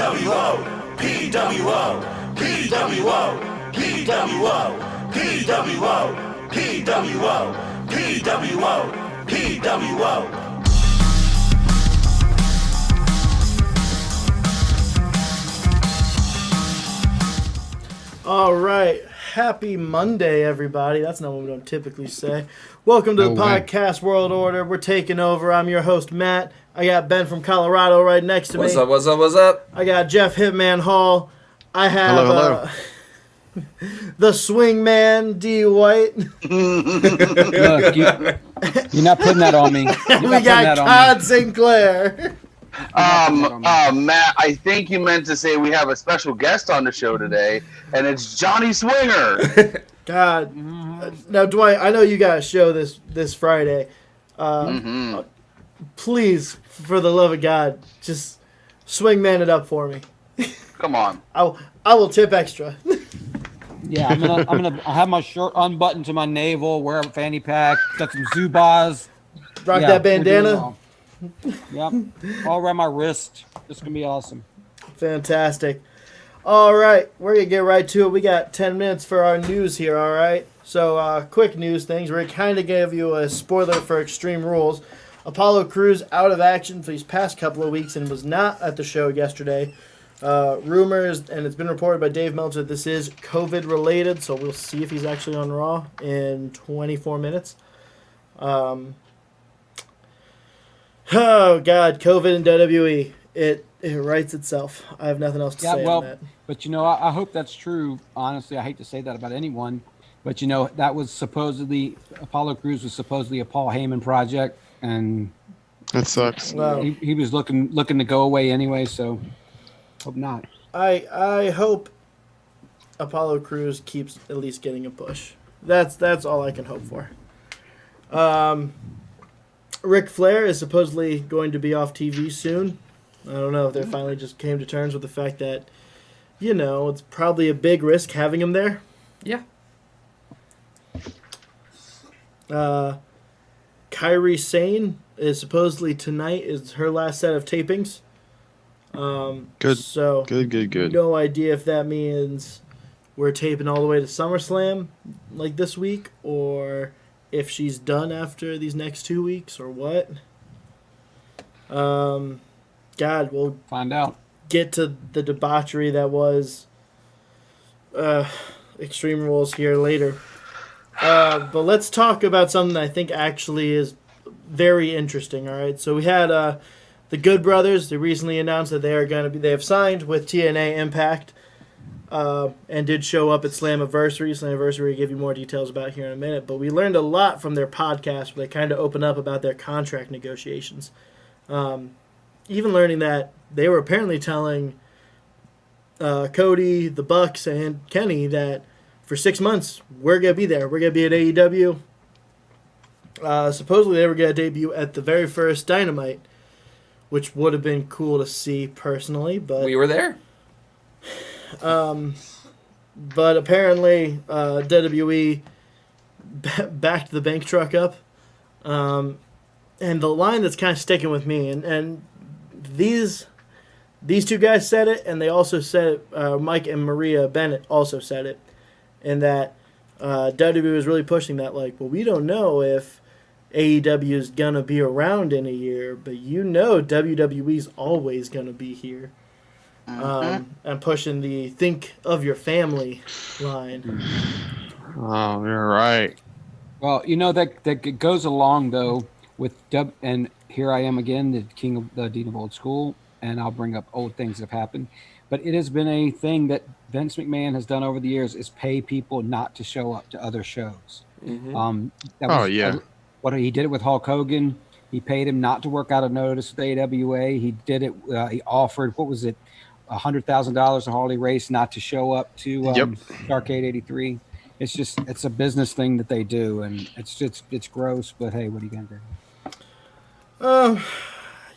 PWO, PWO, PWO, PWO, PWO, PWO, PWO, PWO. All right. Happy Monday, everybody. That's not what we don't typically say. Welcome to the podcast World Order. We're taking over. I'm your host, Matt. I got Ben from Colorado right next to me. What's up? I got Jeff Hitman Hall. I have hello. The swing man, D. White. Look, you're not putting that on me. We got Todd Sinclair. Matt, I think you meant to say we have a special guest on the show today, and it's Johnny Swinger. God. Now, Dwight, I know you got a show this Friday. Please, for the love of God, just swing man it up for me. Come on. I will tip extra. Yeah, I'll have my shirt unbuttoned to my navel, wear a fanny pack, got some Zubaz. Rock that bandana. Yep, all around my wrist. This is gonna be awesome. Fantastic. All right, we're gonna get right to it. We got 10 minutes for our news here. All right, so quick news things. We're kind of gave you a spoiler for Extreme Rules. Apollo Crews out of action for these past couple of weeks and was not at the show yesterday. Rumors, and it's been reported by Dave Meltzer, this is COVID related, so we'll see if he's actually on Raw in 24 minutes. Oh, God, COVID and WWE. It writes itself. I have nothing else to say on that. But, I hope that's true. Honestly, I hate to say that about anyone. But, that was supposedly, Apollo Crews was supposedly a Paul Heyman project. And that sucks. Wow. He was looking to go away anyway, so hope not. I hope Apollo Crews keeps at least getting a push. That's all I can hope for. Ric Flair is supposedly going to be off TV soon. I don't know if they finally just came to terms with the fact that, it's probably a big risk having him there. Yeah. Kairi Sane is supposedly tonight is her last set of tapings. Good. So Good. No idea if that means we're taping all the way to SummerSlam like this week, or if she's done after these next 2 weeks, or what. God, we'll find out. Get to the debauchery that was Extreme Rules here later. But let's talk about something that I think actually is very interesting. All right, so we had the Good Brothers. They recently announced that they have signed with TNA Impact, and did show up at Slammiversary. Slammiversary, we'll give you more details about here in a minute. But we learned a lot from their podcast where they kind of open up about their contract negotiations. Even learning that they were apparently telling Cody, the Bucks, and Kenny that for 6 months, we're going to be there. We're going to be at AEW. Supposedly, they were going to debut at the very first Dynamite, which would have been cool to see personally. But we were there. But apparently, WWE backed the bank truck up. And the line that's kind of sticking with me, and these two guys said it, and they also said it, Mike and Maria Bennett also said it, and that WWE was really pushing that, like, well, we don't know if AEW is going to be around in a year, but WWE's always going to be here. And pushing the think of your family line. Oh, you're right. Well, that goes along, though, with and here I am again, the king of the dean of old school, and I'll bring up old things that have happened. But it has been a thing that Vince McMahon has done over the years is pay people not to show up to other shows. Mm-hmm. What he did it with Hulk Hogan. He paid him not to work out a notice with AWA. He did it. He offered, what was it, $100,000 to Harley Race not to show up to Starrcade '83. It's a business thing that they do, and it's gross. But hey, what are you gonna do?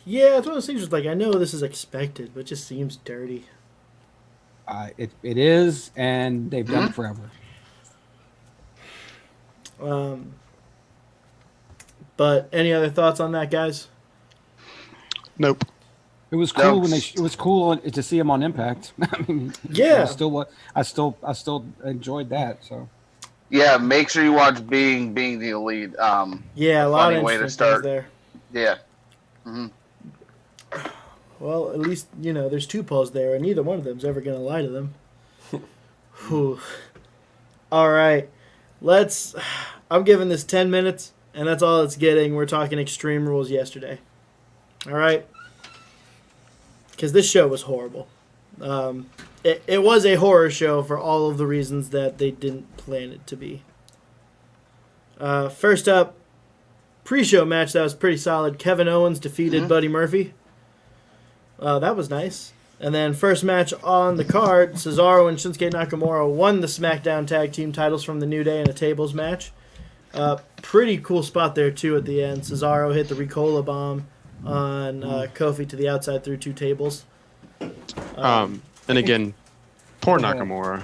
Yeah, it's one of those things. Just like, I know this is expected, but it just seems dirty. It is, and they've done it forever. But any other thoughts on that, guys? Nope. It was cool when it was cool to see him on Impact. I mean, Yeah. I still enjoyed that. So Yeah, make sure you watch Being the Elite. Yeah, a lot of funny way to interesting start. things there. Yeah. Well, at least, there's two Pauls there, and neither one of them's ever going to lie to them. Whew. All right. I'm giving this 10 minutes, and that's all it's getting. We're talking Extreme Rules yesterday. All right? Because this show was horrible. It was a horror show for all of the reasons that they didn't plan it to be. First up, pre-show match that was pretty solid. Kevin Owens defeated Buddy Murphy. That was nice. And then first match on the card, Cesaro and Shinsuke Nakamura won the SmackDown Tag Team titles from the New Day in a tables match. Pretty cool spot there, too, at the end. Cesaro hit the Ricola bomb on Kofi to the outside through 2 tables. And again, poor Nakamura.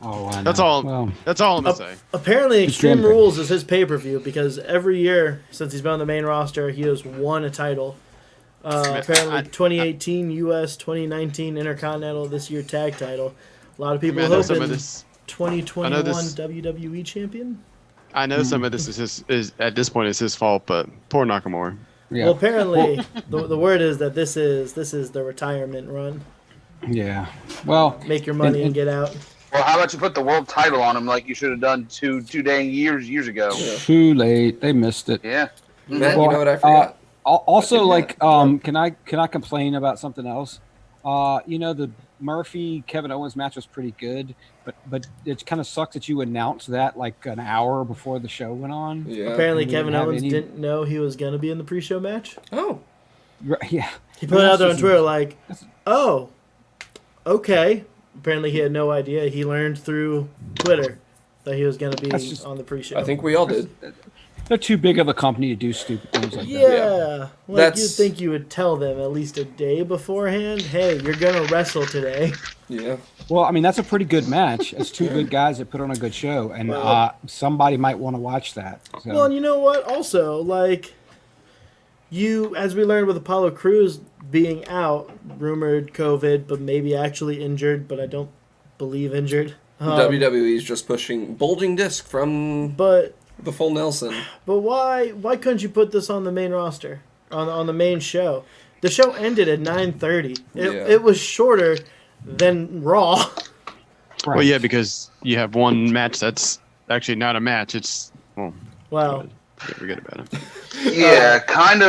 oh, I know. That's all. Well, That's all I'm gonna say. Apparently, Extreme Extreme Rules is his pay-per-view because every year since he's been on the main roster, he has won a title. Apparently, 2018 U.S., 2019 Intercontinental, this year Tag title. A lot of people I know some hoping of this. 2021 WWE champion. I know some of this is at this point is his fault, but poor Nakamura. yeah. Well, apparently, the word is that this is the retirement run. yeah. Well, Make your money and get out. Well, how about you put the world title on him like you should have done two dang years ago? too late. They missed it. Yeah. Matt, you know what I forgot? Also, I like, think can I complain about something else? The Murphy Kevin Owens match was pretty good, but it kind of sucks that you announced that like an hour before the show went on. Yeah. Apparently, We Kevin didn't have Owens any- didn't know he was going to be in the pre-show match. Oh. Right, yeah. He put it out there on Twitter like, oh, okay. Apparently, he had no idea. He learned through Twitter that he was going to be That's just- on the pre-show. I think we all did. They're too big of a company to do stupid things like that. Yeah. Like, That's- you'd think you would tell them at least a day beforehand, hey, you're going to wrestle today. Yeah. Well, I mean, that's a pretty good match. It's 2 good guys that put on a good show, and somebody might want to watch that. So. Well, and you know what? Also, like, as we learned with Apollo Crews being out, rumored COVID, but maybe actually injured, but I don't believe injured. WWE is just pushing bulging disc from But the full Nelson. why couldn't you put this on the main roster, on the main show? The show ended at 9:30. Yeah. It was shorter than Raw. Right. Well, yeah, because you have one match that's actually not a match. It's Wow. forget about it. Yeah, kind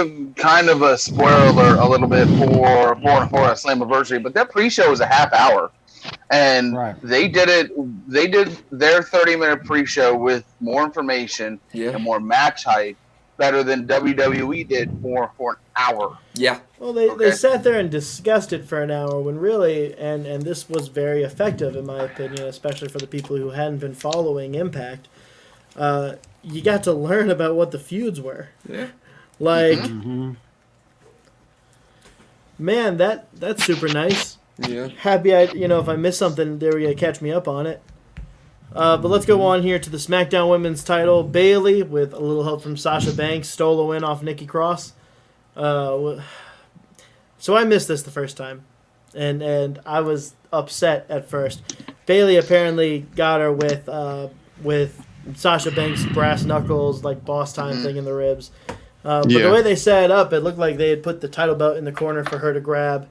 of a spoiler a little bit for a Slammiversary, but that pre-show was a half hour, and Right. they did their 30-minute pre-show with more information Yeah. and more match hype, better than WWE did for an hour. Yeah. Well, they Okay. sat there and discussed it for an hour when really, and this was very effective in my opinion, especially for the people who hadn't been following Impact. You got to learn about what the feuds were. Yeah. Like, Mhm. man, that's super nice. Yeah. Happy if I missed something, they were gonna catch me up on it. But let's go on here to the SmackDown Women's title. Bayley, with a little help from Sasha Banks, stole a win off Nikki Cross. So I missed this the first time, and I was upset at first. Bayley apparently got her with Sasha Banks' brass knuckles, like boss time thing in the ribs. But the Yeah. way they set it up, it looked like they had put the title belt in the corner for her to grab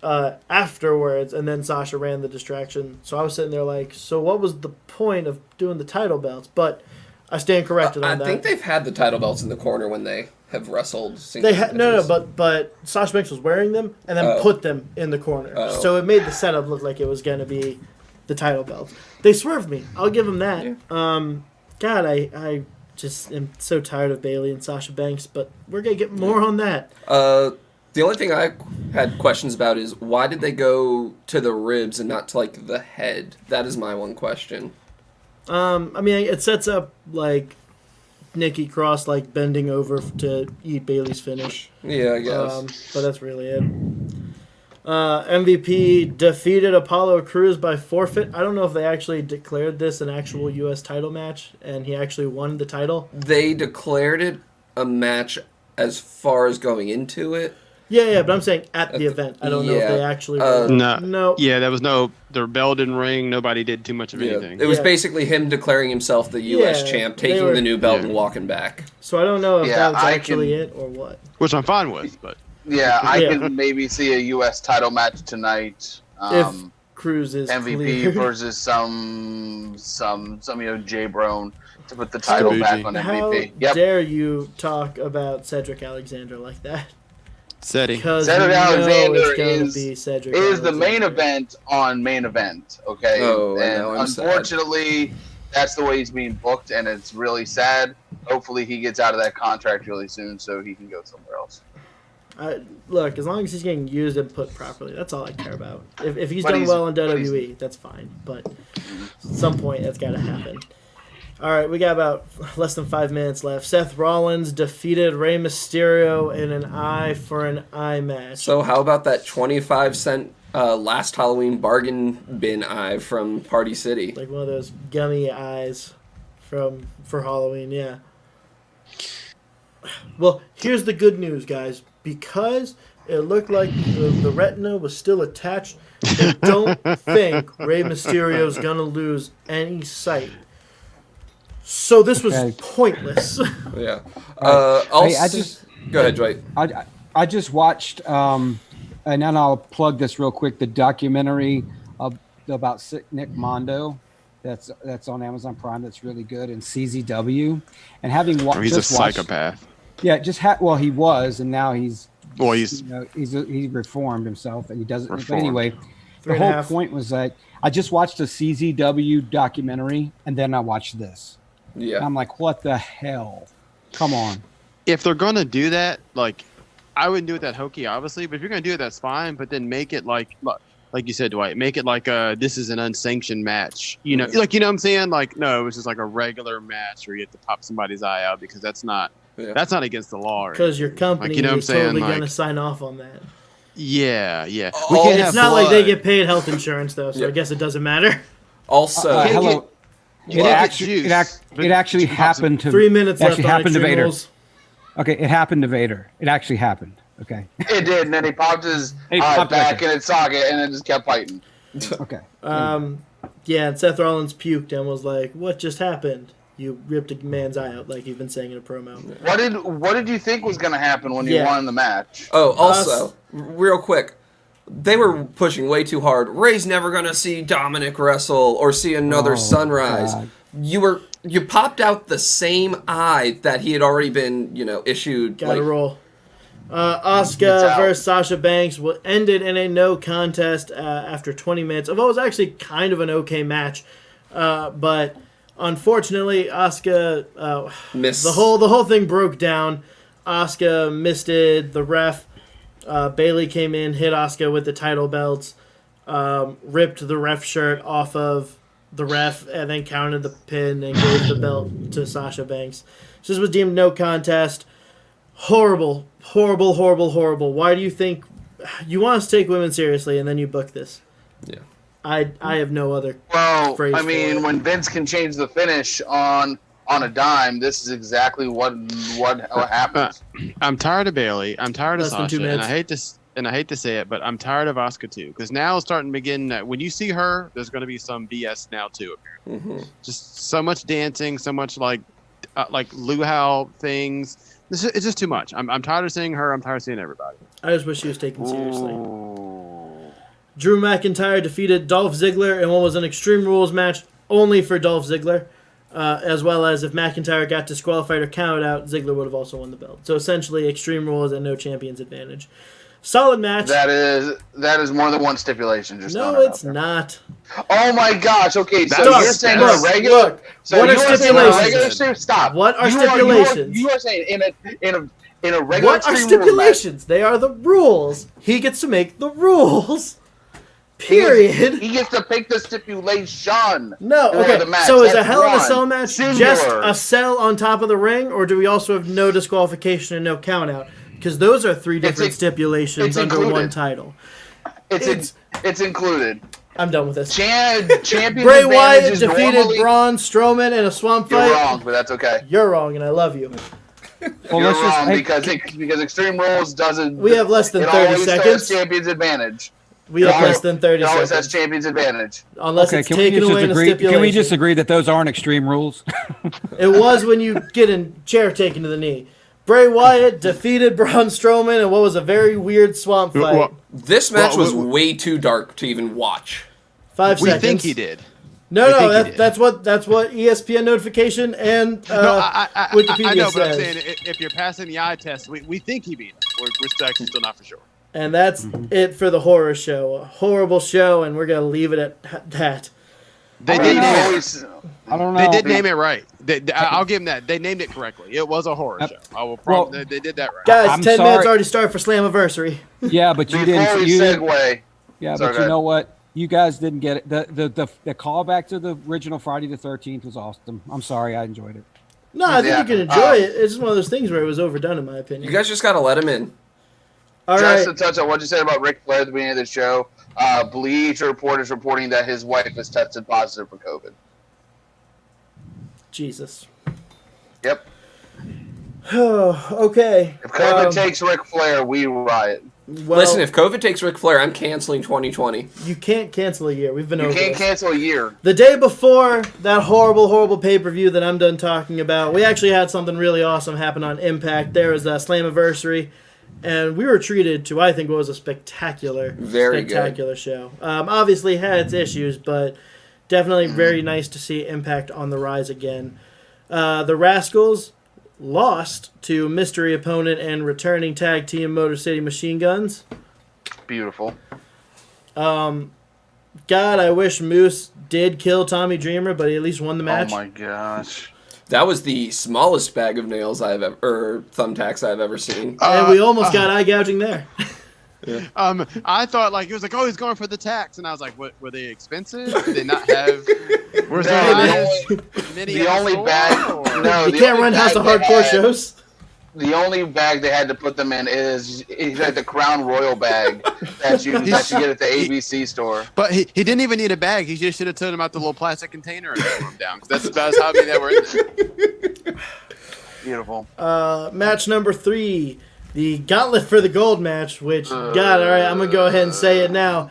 afterwards, and then Sasha ran the distraction. So I was sitting there like, so what was the point of doing the title belts? But I stand corrected I on that. think they've had the title belts in the corner when they have wrestled. They singles had no, matches. but Sasha Banks was wearing them and then Oh. put them in the corner, Oh. so it made the setup look like it was gonna be the title belt. They swerved me. I'll give them that. Yeah. God, I just am so tired of Bayley and Sasha Banks, but we're gonna get more on that. The only thing I had questions about is why did they go to the ribs and not to like the head? That is my one question. I mean, it sets up like Nikki Cross like bending over to eat Bayley's finish. Yeah, I guess. But that's really it. MVP defeated Apollo Crews by forfeit. I don't know if they actually declared this an actual U.S. title match, and he actually won the title. They declared it a match as far as going into it. Yeah, but I'm saying at the event. I don't know if yeah. they actually. No. Yeah, there was no. Their bell didn't ring. Nobody did too much of anything. It was Yeah. basically him declaring himself the U.S. Yeah, champ, they taking were- the new belt Yeah. and walking back. So I don't know if Yeah, that was I actually can- it or what. Which I'm fine with, but Yeah, I Yeah. can maybe see a U.S. title match tonight. If Cruz is MVP cleared. versus some J Brown to put the title Scooby. back on How MVP. Yep. dare you talk about Cedric Alexander like that? SETI. Because Cedric you know Alexander it's gonna is- be Cedric Is the main Alexander. event on main event, okay? Oh, I and know, I'm sad. unfortunately, that's the way he's being booked, and it's really sad. Hopefully, he gets out of that contract really soon so he can go somewhere else. Look, as long as he's getting used and put properly, that's all I care about. If he's But done he's- well in but WWE, that's fine. But at some point, that's got to happen. All right, we got about less than 5 minutes left. Seth Rollins defeated Rey Mysterio in an eye for an eye match. So how about that 25-cent last Halloween bargain bin eye from Party City? Like one of those gummy eyes for Halloween, yeah. Well, here's the good news, guys. Because it looked like the retina was still attached, I don't think Rey Mysterio's gonna lose any sight. So this was Okay. pointless. Yeah. Hey, I just Go ahead, Dwight. I just watched and then I'll plug this real quick. The documentary about Nick Mondo that's on Amazon Prime. That's really good, and CZW. And having watched, he's a psychopath. Yeah, well, he was, and now he's Well, he's he reformed himself, and he doesn't. But Reformed. anyway, the 3.5. whole point was that I just watched a CZW documentary, and then I watched this. And Yeah. I'm like, what the hell? Come on. if they're gonna do that, like, I wouldn't do it that hokey, obviously. But if you're gonna do it, that's fine. But then make it like you said, Dwight. Make it like this is an unsanctioned match. You know, like you know what I'm saying? Like, no, it's just like a regular match where you have to pop somebody's eye out because that's not against the law. Or Because your anything. company Like, you know what I'm is saying? totally Like, going to sign off on that. yeah. Oh, We can't It's have not like they blood. get paid health insurance, though, so I guess it doesn't matter. Also, Hello. You It can't get actually, juice, but it actually you can pop some- happened to 3 minutes it left actually on happened to Extreme Vader. Rules. Okay, it happened to Vader. It actually happened. Okay. It did, and then he popped his He eye popped back it. in its socket, and then just kept fighting. Okay. Yeah, and Seth Rollins puked and was like, "What just happened? You ripped a man's eye out," like you've been saying in a promo. What did you think was going to happen when you Yeah. won the match? oh, also, real quick, they were pushing way too hard. Ray's never gonna see Dominic wrestle or see another Oh, sunrise. God. You popped out the same eye that he had already been, issued. Gotta like, roll. It's Asuka out. versus Sasha Banks ended in a no contest after 20 minutes of what was actually kind of an okay match, but unfortunately Asuka Miss the whole thing broke down. Asuka missed it. The ref Bailey came in, hit Asuka with the title belts, ripped the ref shirt off of the ref, and then counted the pin and gave the belt to Sasha Banks. So this was deemed no contest. Horrible. Why do you think you want us to take women seriously and then you book this? Yeah. I have no other. Well, phrase I for mean, it. when Vince can change the finish on a dime, this is exactly what happens. I'm tired of Bailey. I'm tired of Less than 2 Sasha, and minutes. I hate to say it, but I'm tired of Asuka too. Because now it's starting to begin. When you see her, there's going to be some BS now too. Apparently, just so much dancing, so much like luau things. It's just too much. I'm tired of seeing her. I'm tired of seeing everybody. I just wish she was taken seriously. Drew McIntyre defeated Dolph Ziggler in what was an Extreme Rules match only for Dolph Ziggler, as well as if McIntyre got disqualified or counted out, Ziggler would have also won the belt. So essentially, Extreme Rules and no champion's advantage. Solid match. That is more than one stipulation. Just No, throwing it it's out there. not. Oh my gosh! Okay, so Doug, you're saying look, a regular. look, So what you are are saying a regular stipulations? stip. Stop. What are You stipulations? You are saying in a regular. What are Extreme Rules match, stipulations? They are the rules. He gets to make the rules. Period. He gets to pick the stipulation. No, for okay. the match. So is a That's Hell in a one. Cell match Singular. just a cell on top of the ring, or do we also have no disqualification and no count out? Because those are three different stipulations it's under included. one title. It's included. I'm done with this. Champion Bray advantage Wyatt is defeated normally- Braun Strowman in a swamp You're fight. wrong, but that's okay. You're wrong, and I love you. Well, You're let's just. wrong Hey, because Extreme Rules doesn't. We have less than it 30 always seconds. Has champion's advantage. We have less than 30 It always has seconds. champion's advantage. Unless okay, it's can we taken just away in a agree? stipulation. Can we just agree that those aren't extreme rules? It was when you get a chair taken to the knee. Bray Wyatt defeated Braun Strowman in what was a very weird swamp fight. Well, This match Well, was way too dark to even watch. 5 we seconds. think he did. No, We no, think he did. that's what ESPN notification and Wikipedia I know, but I'm says. saying if you're passing the eye test, we think he beat him. We're still actually still not for sure. And that's it for the horror show. A horrible show, and we're gonna leave it at that. They I did mean, name it. always- I don't know. They did name it right. I'll give them that. They named it correctly. It was a horror Yep. show. I will Well- promise they did that right. Guys, I'm 10 minutes sorry. already started for Slammiversary. Yeah, but you Before didn't. we You didn't. segue, Yeah, Sorry, but go you know ahead. what? You guys didn't get it. The callback to the original Friday the 13th was awesome. I'm sorry, I enjoyed it. No, I think Yeah, you can enjoy it. It's just one of those things where it was overdone, in my opinion. You guys just gotta let him in. All just right. to touch on what you said about Ric Flair at the beginning of the show, Bleach Report is reporting that his wife has tested positive for COVID. Jesus. Yep. Okay. If COVID takes Ric Flair, we riot. Well, Listen, if COVID takes Ric Flair, I'm canceling 2020. you can't cancel a year. We've been You over can't this. cancel a year. The day before that horrible pay-per-view that I'm done talking about, we actually had something really awesome happen on Impact. There was a Slammiversary, and we were treated to, I think, what was a spectacular show. Obviously had its issues, but definitely very nice to see Impact on the rise again. The Rascals lost to mystery opponent and returning tag team Motor City Machine Guns. Beautiful. God, I wish Moose did kill Tommy Dreamer, but he at least won the match. Oh my gosh. That was the smallest bag of nails I've ever, or thumbtacks I've ever seen. And we almost got eye gouging there. I thought like he was like, oh, he's going for the tax, and I was like, what? Were they expensive? Did they not have? Was No, there many the in only store, bag. or- No, You the can't only run House bag of they Hardcore had- shows. The only bag they had to put them in is like the Crown Royal bag that you get at the ABC store. But he didn't even need a bag. He just should have told him out the little plastic container and threw him down. 'Cause that's how many that were in there. Beautiful. Match number 3, the Gauntlet for the Gold match, which, God, all right, I'm going to go ahead and say it now.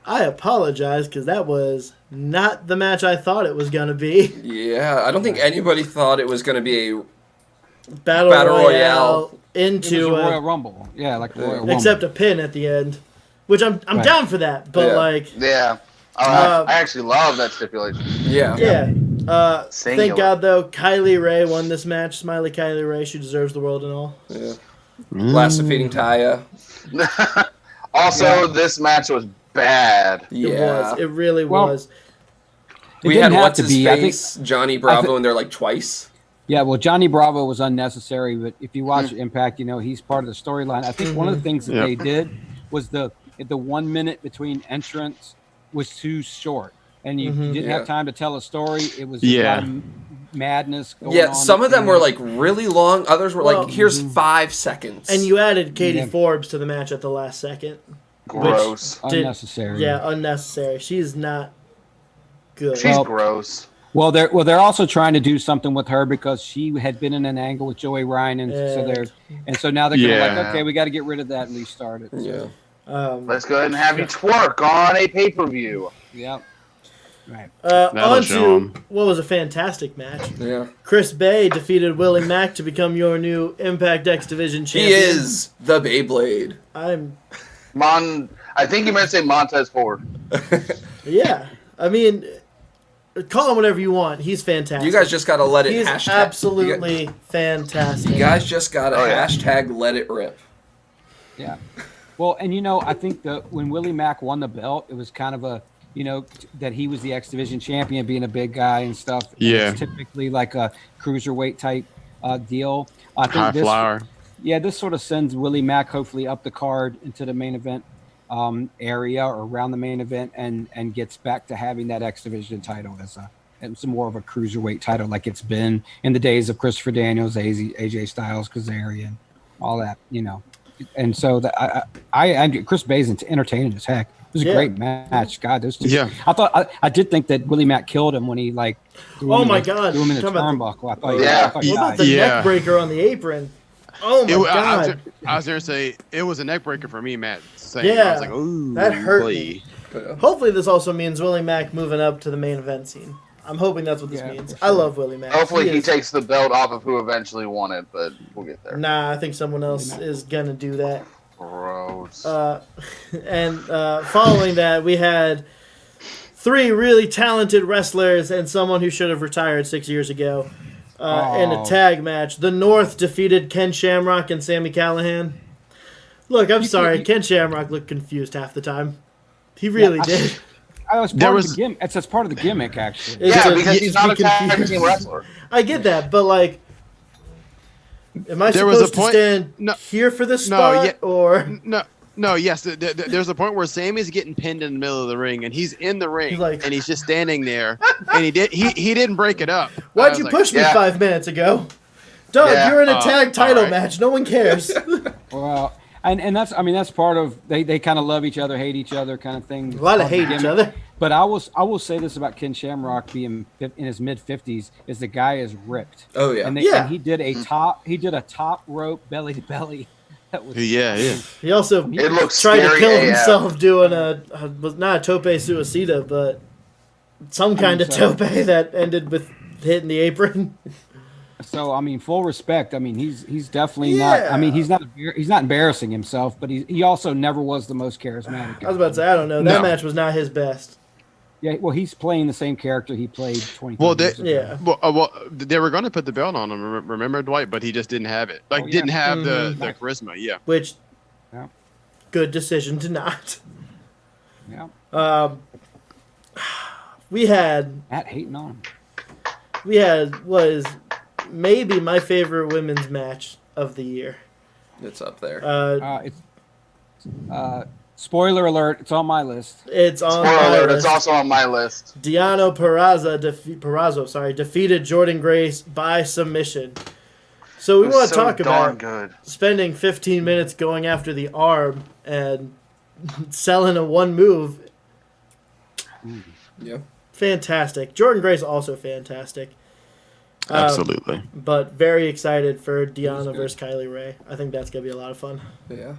I apologize because that was not the match I thought it was going to be. Yeah, I don't think anybody thought it was going to be a Battle Royale. Royale It into was a a, Royal Rumble. Yeah, like a Royal Rumble. except a pin at the end, which I'm Right. down for that, but Yeah. like, Yeah. Uh, I actually love that stipulation. yeah. yeah. Thank Singular. God, though, Kylie Ray won this match. Smiley Kylie Ray, she deserves the world and all. Yeah. Last defeating Taya. Also, this match was bad. Yeah. It was. It really Well, was. It We didn't had have what's to his be. I think- face, Johnny Bravo, in there like twice. Yeah, well, Johnny Bravo was unnecessary, but if you watch Impact, you know he's part of the storyline. I think one of the things that Yep. they did was the 1 minute between entrance was too short, and you didn't Yeah. have time to tell a story. It was a Yeah. lot of madness. Going Yeah, on some of them in were there. like really long. Others were Well, like, here's 5 seconds. And you added Katie Yeah. Forbes to the match at the last second. Gross. did- unnecessary. Yeah, unnecessary. She's not good. She's Well- gross. Well, they're also trying to do something with her because she had been in an angle with Joey Ryan, and so now they're gonna Yeah. like, okay, we got to get rid of that and restart it. So, Yeah. Let's go ahead and have you twerk on a pay-per-view. yeah. Right. That'll On show to 'em. what was a fantastic match. Yeah. Chris Bay defeated Willie Mack to become your new Impact X Division He champion. is the Beyblade. I think you meant to say Montez Ford. Yeah. I mean, call him whatever you want. He's fantastic. You guys just got to let it He's hashtag. absolutely fantastic. You guys just got to Oh, yeah. hashtag let it rip. Yeah. Well, and I think that when Willie Mack won the belt, it was kind of a, that he was the X Division champion, being a big guy and stuff. And Yeah. It's typically like a cruiserweight type deal. I think High flyer. Yeah, this sort of sends Willie Mack hopefully up the card into the main event area or around the main event, and gets back to having that X Division title as some more of a cruiserweight title, like it's been in the days of Christopher Daniels, AJ Styles, Kazarian, all that, And so I Chris Bay's entertaining as heck. was a Yeah. great match. God, those two. Yeah. I did think that Willie Mack killed him when he like. threw Oh him my in the- God. Threw him in the Talking about turnbuckle. I thought. Yeah. I thought he What about died. the Yeah. neck breaker on the apron? Oh my God. I was going to say, it was a neck breaker for me, Matt. Same. Yeah, I was like, ooh. that hurt boy. me. Yeah. Hopefully, this also means Willie Mack moving up to the main event scene. I'm hoping that's what this Yeah, means. for I sure. love Willie Mack. Hopefully he is- takes the belt off of who eventually won it, but we'll get there. Nah, I think someone else is gonna do that. Gross. And following that, we had 3 really talented wrestlers and someone who should have retired 6 years ago in a Oh. tag match. The North defeated Ken Shamrock and Sami Callihan. Look, I'm sorry, Ken Shamrock looked confused half the time. He really did. I was There part was- of the gimmick. That's part of the gimmick, actually. It's yeah, a- because he's just not a be tag confused. team wrestler. I get that, but like, am I There was supposed a point- to stand no, here for this no, spot, yeah. or No, yes. There's a point where Sammy's getting pinned in the middle of the ring, and he's in the ring, He's like- and he's just standing there, and he didn't break it up. I why'd was you like, push me yeah. 5 minutes ago? Doug, Yeah. you're in a tag title alright. match. No one cares. Well, and that's part of they kind of love each other, hate each other, kind of thing. A lot of hate each other. But I will say this about Ken Shamrock being in his mid-50s is the guy is ripped. Oh yeah. And, Yeah. and he did a top rope belly to belly. That was Yeah. He also It looks tried to scary kill AF. himself doing was not a tope suicida, but some kind of so. tope that ended with hitting the apron. So I mean, full respect. I mean, he's definitely not. I mean, he's not embarrassing himself, but he also never was the most charismatic. I was about to say, I don't know. That No. match was not his best. Yeah, well, he's playing the same character he played 20 Well, years ago. Yeah. Well, they were going to put the belt on him. Remember, Dwight? But he just didn't have it. Like, Oh, yeah. didn't have the Mhm. charisma. Yeah. Which, Yeah. good decision to not. Yeah. We had Matt hating on him. was maybe my favorite women's match of the year. It's up there. Uh, It's spoiler alert. It's on my list. it's on Spoiler my alert, list. it's also on my list. Diano Purrazzo defeated Jordan Grace by submission. So we It was want to so talk darn about good. spending 15 minutes going after the arm and selling a one move. Yeah. Fantastic. Jordan Grace also fantastic. Absolutely. But very excited for That Deanna was good. versus Kylie Ray. I think that's going to be a lot of fun. Yeah.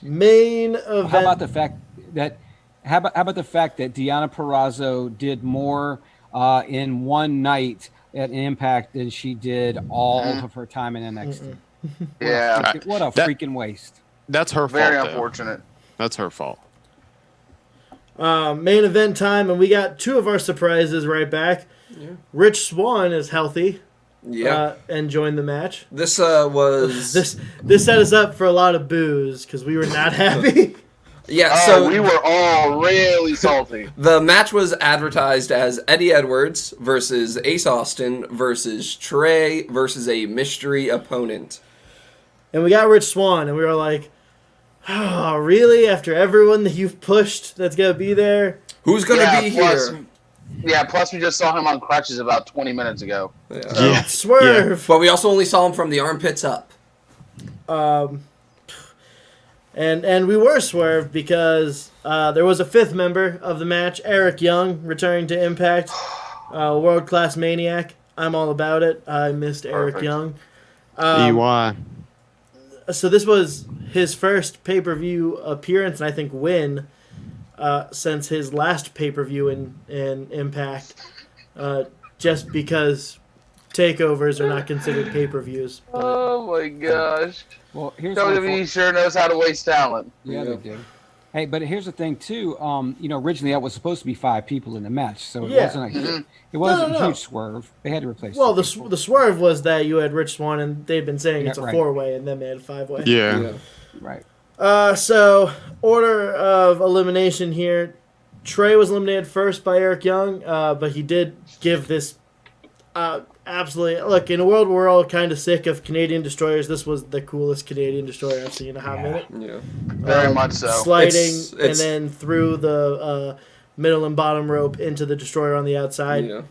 Main event. How about the fact that Deanna Purrazzo did more in one night at Impact than she did all of her time in NXT? Yeah, What a That- freaking waste! That's her very fault. though. unfortunate. That's her fault. Main event time, and we got 2 of our surprises right back. Yeah. Rich Swann is healthy Yeah. and joined the match. This was This set us up for a lot of boos because we were not happy. yeah. Oh, So we were all really salty. the match was advertised as Eddie Edwards versus Ace Austin versus Trey versus a mystery opponent. And we got Rich Swann, and we were like, oh, really? After everyone that you've pushed that's going to be there? Who's gonna Yeah, be plus- here? Yeah, plus we just saw him on crutches about 20 minutes ago. Yeah. Yeah. Swerve. But we also only saw him from the armpits up. And we were swerved because there was a 5th member of the match, Eric Young, returning to Impact. World-class maniac. I'm all about it. I missed Eric Perfect. Young. EY. So this was his first pay-per-view appearance, and I think win, since his last pay-per-view in Impact. Just because takeovers are not considered pay-per-views. But Oh my gosh. Well, here's my WWE sure knows how to waste talent. Yeah, Yeah. they do. Hey, but here's the thing too. Originally that was supposed to be 5 people in the match, so it Yeah. wasn't a No. huge swerve. They had to replace. well, two the people. the swerve was that you had Rich Swann, and they'd been saying it's a Yeah, right. 4-way, and then they had a 5-way. Yeah. Right. So, order of elimination here. Trey was eliminated first by Eric Young, but he did give this absolutely... Look, in a world where we're all kind of sick of Canadian destroyers, this was the coolest Canadian destroyer I've seen in a hot minute. Yeah. Very much so. Sliding It's- and then through the middle and bottom rope into the destroyer on the outside. Yeah.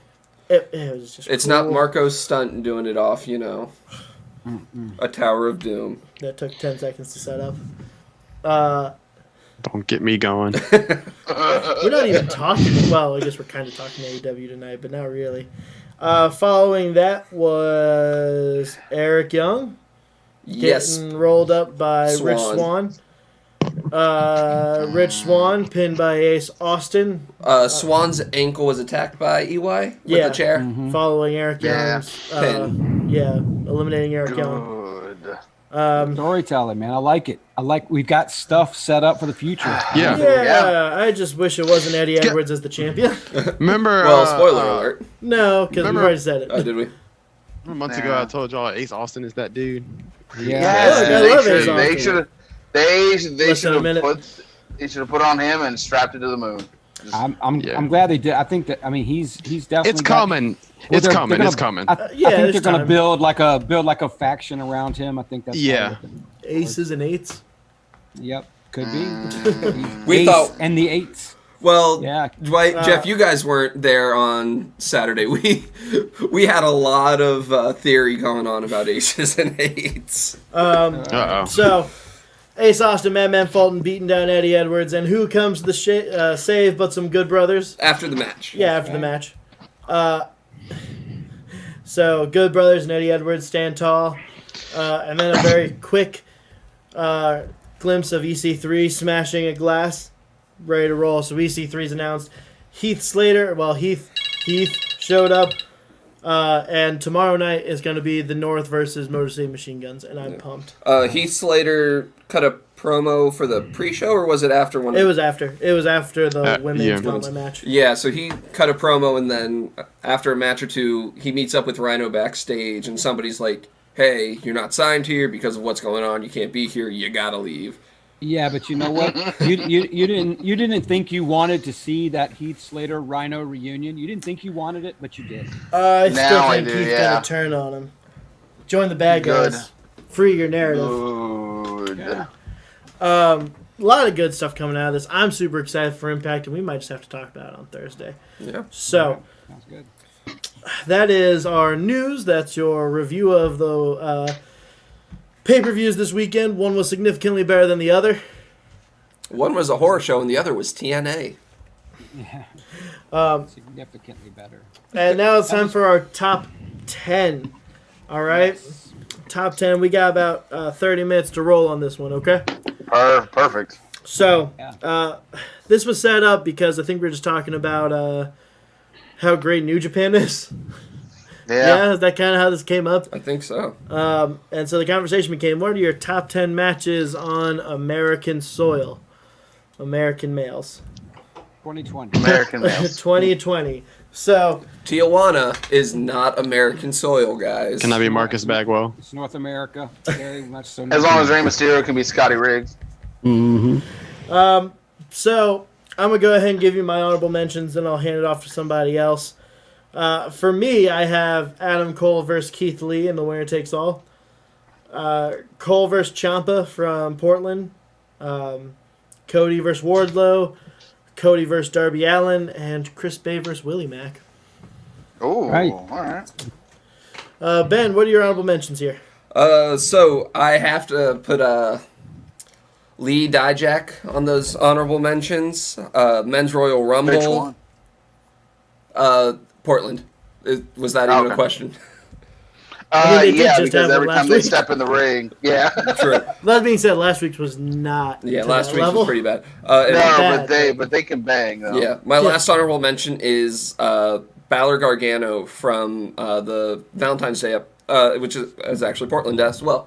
It was just It's cool. not Marco's stunt doing it off, a Tower of Doom. That took 10 seconds to set up. Don't get me going. We're not even talking. Well, I guess we're kind of talking AEW tonight, but not really. Following that was Eric Young Yes. getting rolled up by Swan. Rich Swan. Rich Swan pinned by Ace Austin. Swan's ankle was attacked by EY with Yeah. the chair. Following Eric Yeah. Young's. Pin. Eliminating Eric Young. Good. Storytelling, man. I like it. We've got stuff set up for the future. Yeah. Yeah, I just wish it wasn't Eddie Edwards as the champion. Remember? Well, spoiler alert. No, because we've Remember- already said it. Did we? Months ago, I told y'all Ace Austin is that dude. Yeah. Yes, Look, I they love should. Ace They Austin. should. They Less should than a have minute. put. They should have put on him and strapped it to the moon. Yeah. I'm glad they did. I think that. I mean, he's definitely. It's got- coming. Well, It's they're coming. gonna- It's coming. I yeah, think they're it's going to time. build like a faction around him. I think that's Yeah. probably- Aces and eights. Yep, could be. We Ace thought- and the eights. Well, Yeah. Dwight, Jeff, you guys weren't there on Saturday. We had a lot of theory going on about aces and eights. Uh-oh. So, Ace Austin, Madman Fulton beating down Eddie Edwards, and who comes to the save but some Good Brothers? After the match. Yeah, after the match. So, Good Brothers and Eddie Edwards stand tall. And then a very quick glimpse of EC3 smashing a glass, ready to roll. So, EC3's announced. Heath Slater, Heath showed up. And tomorrow night is going to be the North versus Motor City Machine Guns, and I'm pumped. Heath Slater cut a promo for the pre-show, or was it after one? It was after. It was after the women's yeah. gauntlet match. Yeah, so he cut a promo, and then after a match or two, he meets up with Rhino backstage, and somebody's like, "Hey, you're not signed here because of what's going on. You can't be here. You gotta leave." Yeah, but you know what? you didn't think you wanted to see that Heath Slater Rhino reunion. You didn't think you wanted it, but you did. I still Now I think do, he's yeah. going to turn on him. Join the bad Good. guys. Free your narrative. Good. A lot of good stuff coming out of this. I'm super excited for Impact, and we might just have to talk about it on Thursday. Yeah. So, Sounds good. that is our news. That's your review of the pay-per-views this weekend. One was significantly better than the other. One was a horror show, and the other was TNA. Yeah. Significantly better. And now it's time for our top 10. All right? Top 10. We got about 30 minutes to roll on this one, okay? Perfect. So, Yeah. this was set up because I think we were just talking about how great New Japan is. Yeah. Is that kind of how this came up? I think so. And so the conversation became, what are your top 10 matches on American soil? American males. 2020. American males. 2020. So, Tijuana is not American soil, guys. Can I be Marcus Bagwell? It's North America. Very much so. As long as Rey Mysterio can be Scotty Riggs. so I'm going to go ahead and give you my honorable mentions, and I'll hand it off to somebody else. For me, I have Adam Cole versus Keith Lee in the winner takes all. Cole versus Ciampa from Portland. Cody versus Wardlow. Cody versus Darby Allin. And Chris Bay versus Willie Mack. Oh, Right. all right. Ben, what are your honorable mentions here? So I have to put Lee Dijak on those honorable mentions. Men's Royal Rumble. Which one? Portland. Was that even Okay. a question? they did Yeah, just because have it every last time they week. step in the ring, yeah. True. That being said, last week's was not Yeah, to last that week's level. was pretty bad. And No, bad. but they can bang though. yeah, my last honorable mention is Balor Gargano from the Valentine's Day, which is actually Portland as well.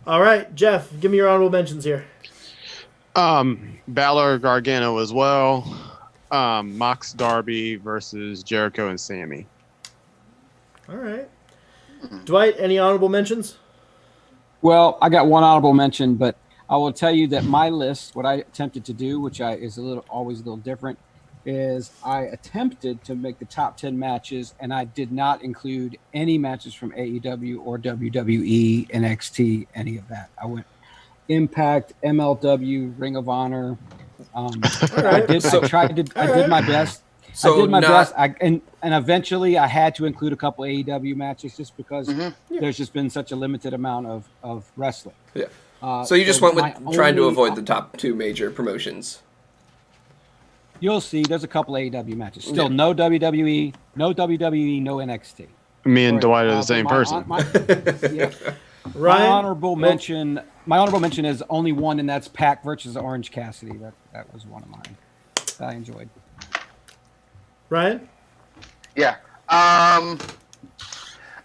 All right, Jeff, give me your honorable mentions here. Balor Gargano as well. Mox Darby versus Jericho and Sammy. All right. Dwight, any honorable mentions? Well, I got one honorable mention, but I will tell you that my list, what I attempted to do, which is always a little different, is I attempted to make the top 10 matches, and I did not include any matches from AEW or WWE, NXT, any of that. I went Impact, MLW, Ring of Honor. I did my best. So I did my not- best. And eventually I had to include a couple AEW matches just because Mm-hmm. there's just been such a limited amount of wrestling. Yeah. So you just went with my trying to only- avoid the top two major promotions. You'll see. There's a couple AEW matches. Still no WWE, no NXT. Me and Right, Dwight are the but same person. Yeah. My Ryan, honorable mention. My honorable mention is only one, and that's Pac versus Orange Cassidy. That was one of mine. That I enjoyed. Ryan. Yeah. I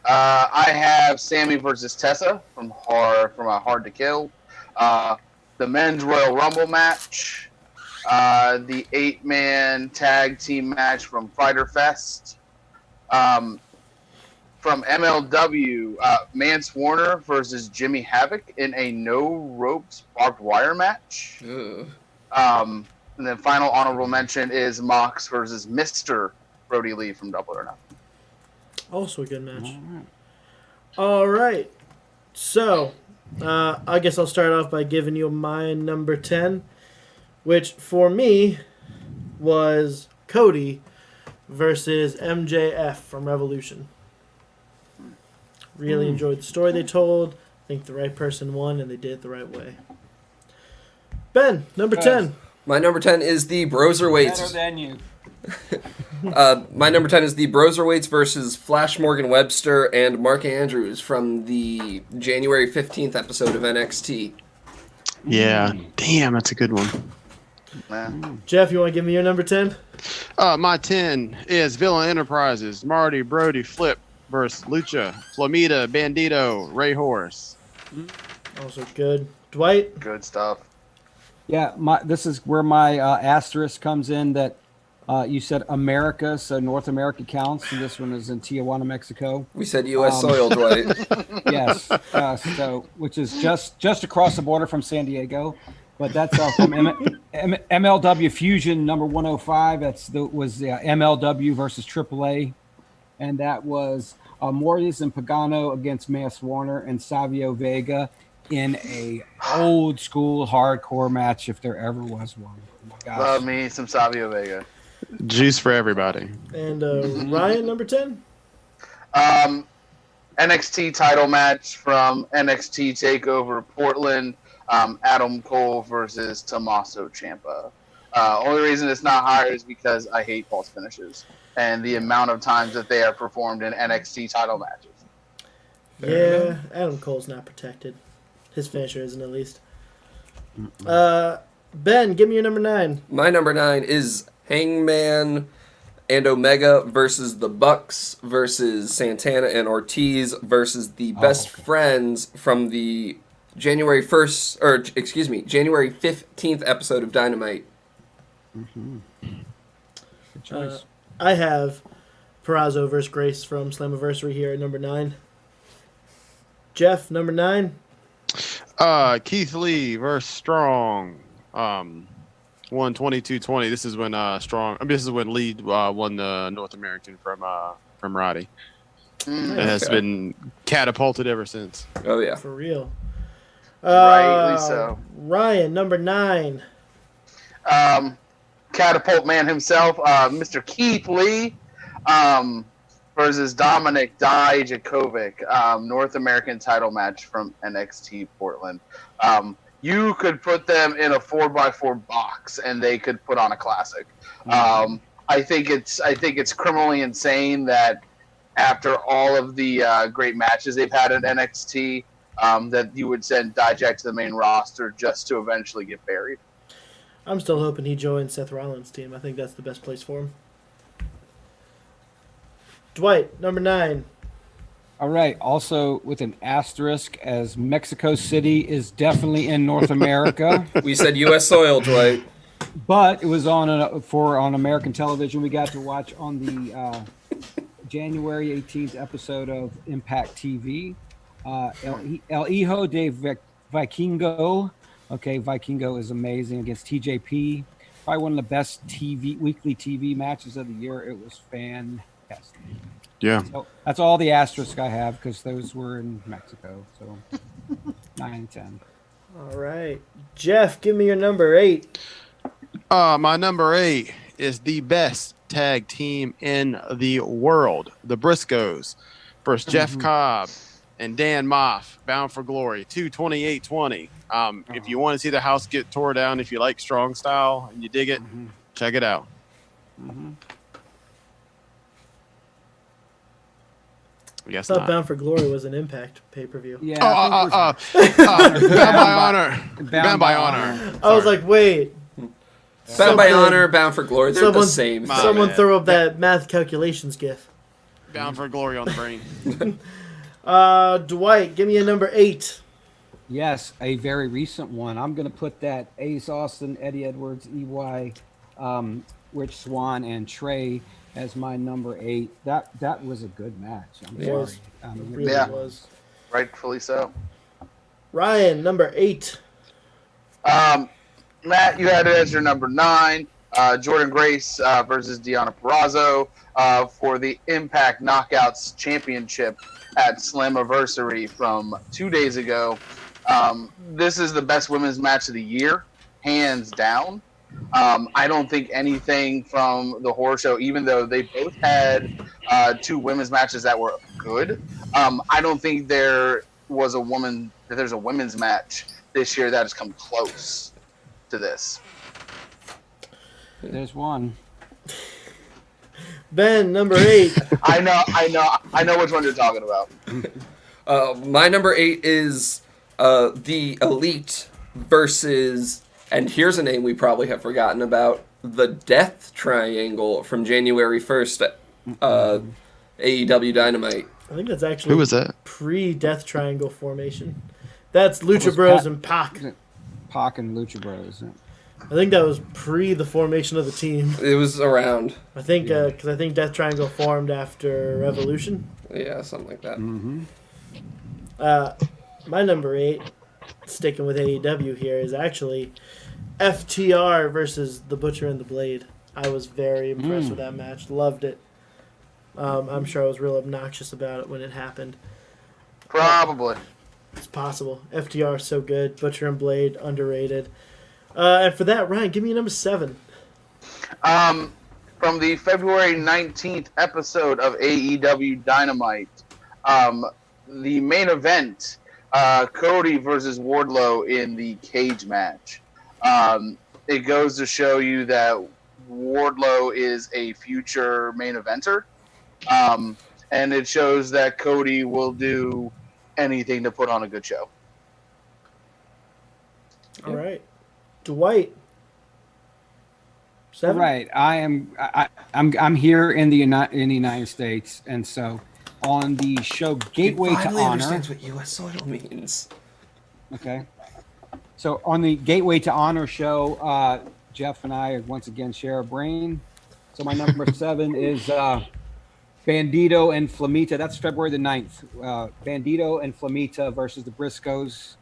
have Sammy versus Tessa from Hard to Kill. The men's Royal Rumble match. The 8-man tag team match from Fyter Fest. From MLW, Mance Warner versus Jimmy Havoc in a no ropes barbed wire match. Ugh. And then final honorable mention is Mox versus Mr. Brody Lee from Double or Nothing. Also a good match. All right. So, I guess I'll start off by giving you my number 10, which for me was Cody versus MJF from Revolution. Really enjoyed the story they told. I think the right person won, and they did it the right way. Ben, number 10. My number 10 is the Broserweights. Better than you. My number 10 is the Broserweights versus Flash Morgan Webster and Mark Andrews from the January 15th episode of NXT. Yeah. Damn, that's a good one. Jeff, you want to give me your number 10? My 10 is Villain Enterprises, Marty, Brody, Flip versus Lucha, Flamita, Bandito, Ray Horse. Also good. Dwight? Good stuff. Yeah, this is where my asterisk comes in. That you said America, so North America counts. And this one is in Tijuana, Mexico. We said U.S. soil, Dwight. Yes, so which is just across the border from San Diego, but that's from MLW Fusion number 105. Was MLW versus AAA, and that was Mortis and Pagano against Mance Warner and Savio Vega in a old school hardcore match, if there ever was one. Oh my gosh. Love me some Savio Vega. Juice for everybody. And Ryan, number 10? NXT title match from NXT TakeOver Portland. Adam Cole versus Tommaso Ciampa. Only reason it's not higher is because I hate false finishes and the amount of times that they are performed in NXT title matches. Yeah, Adam Cole's not protected. His finisher isn't, at least. Ben, give me your number 9. My number 9 is Hangman and Omega versus the Bucks versus Santana and Ortiz versus the Best Friends from the January 15th episode of Dynamite. Good choice. I have Perazo versus Grace from Slammiversary here at number 9. Jeff, number 9. Keith Lee versus Strong. 122-20. This is when this is when Lee won the North American from Roddy. It has been catapulted ever since. Oh, yeah. For real. Rightly so. Ryan, number 9. Catapult man himself, Mr. Keith Lee, versus Dominic Dijakovic, North American title match from NXT Portland. You could put them in a 4x4 box and they could put on a classic. I think it's criminally insane that after all of the great matches they've had at NXT, that you would send Dijak to the main roster just to eventually get buried. I'm still hoping he joins Seth Rollins' team. I think that's the best place for him. Dwight, number 9. All right. Also with an asterisk, as Mexico City is definitely in North America, We said U.S. soil, Dwight. but it was on American television. We got to watch on the January 18th episode of Impact TV. El Hijo de Vikingo. Okay, Vikingo is amazing against TJP. Probably one of the best weekly TV matches of the year. It was fantastic. Yeah. So that's all the asterisk I have because those were in Mexico. So 9 and 10. All right. Jeff, give me your number 8. My number 8 is the best tag team in the world, the Briscoes, versus Jeff Cobb, and Dan Moff, Bound for Glory, 228-20. If you want to see the house get tore down, if you like strong style and you dig it, check it out. I guess I thought not. Bound for Glory was an Impact pay-per-view. Yeah. Bound by honor. I was like, wait. Bound by Something- Honor, Bound for Glory, they're the same thing. Someone man. throw up that math calculations gif. Bound for Glory on the brain. Dwight, give me a number 8. Yes, a very recent one. I'm going to put that Ace Austin, Eddie Edwards, EY, Rich Swann, and Trey as my number 8. That was a good match. I'm It sorry. was. It really Yeah. was. Rightfully so. Ryan, number 8. Matt, you had it as your number 9. Jordan Grace versus Deonna Purrazzo for the Impact Knockouts Championship at Slammiversary from 2 days ago. This is the best women's match of the year, hands down. I don't think anything from the horror show, even though they both had 2 women's matches that were good. I don't think there's a women's match this year that has come close to this. There's one. Ben, number 8. I know which one you're talking about. My number 8 is the Elite versus, and here's a name we probably have forgotten about, the Death Triangle from January 1st, AEW Dynamite. I think that's actually Who was that? pre-Death Triangle formation. That's Lucha was Bros Pat- and Pac. Pac and Lucha Bros. I think that was pre the formation of the team. It was around, I think because I think Death Triangle formed after Revolution. yeah, something like that. My number 8, sticking with AEW here, is actually FTR versus the Butcher and the Blade. I was very impressed with that match. Loved it. I'm sure I was real obnoxious about it when it happened. Probably. It's possible. FTR is so good. Butcher and Blade, underrated. And for that, Ryan, give me a number 7. From the February 19th episode of AEW Dynamite, the main event, Cody versus Wardlow in the cage match. It goes to show you that Wardlow is a future main eventer. And it shows that Cody will do anything to put on a good show. All right. Dwight. 7? Right. I'm here in the United States, and so on the show Gateway to Finally Honor. understands what U.S. soil means. Okay. So on the Gateway to Honor show, Jeff and I once again share a brain. So my number 7 is Bandito and Flamita. That's February the 9th. Bandito and Flamita versus the Briscoes.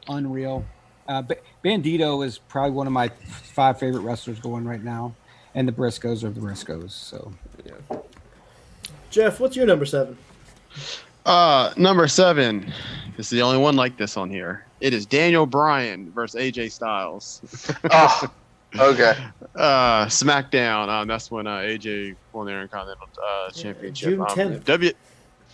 Unreal. Bandito is probably one of my 5 favorite wrestlers going right now. And the Briscoes are the Briscoes. So Yeah. Jeff, what's your number 7? Number 7. This is the only one like this on here. It is Daniel Bryan versus AJ Styles. Oh, okay. SmackDown. That's when AJ won the Intercontinental Championship. June 10th.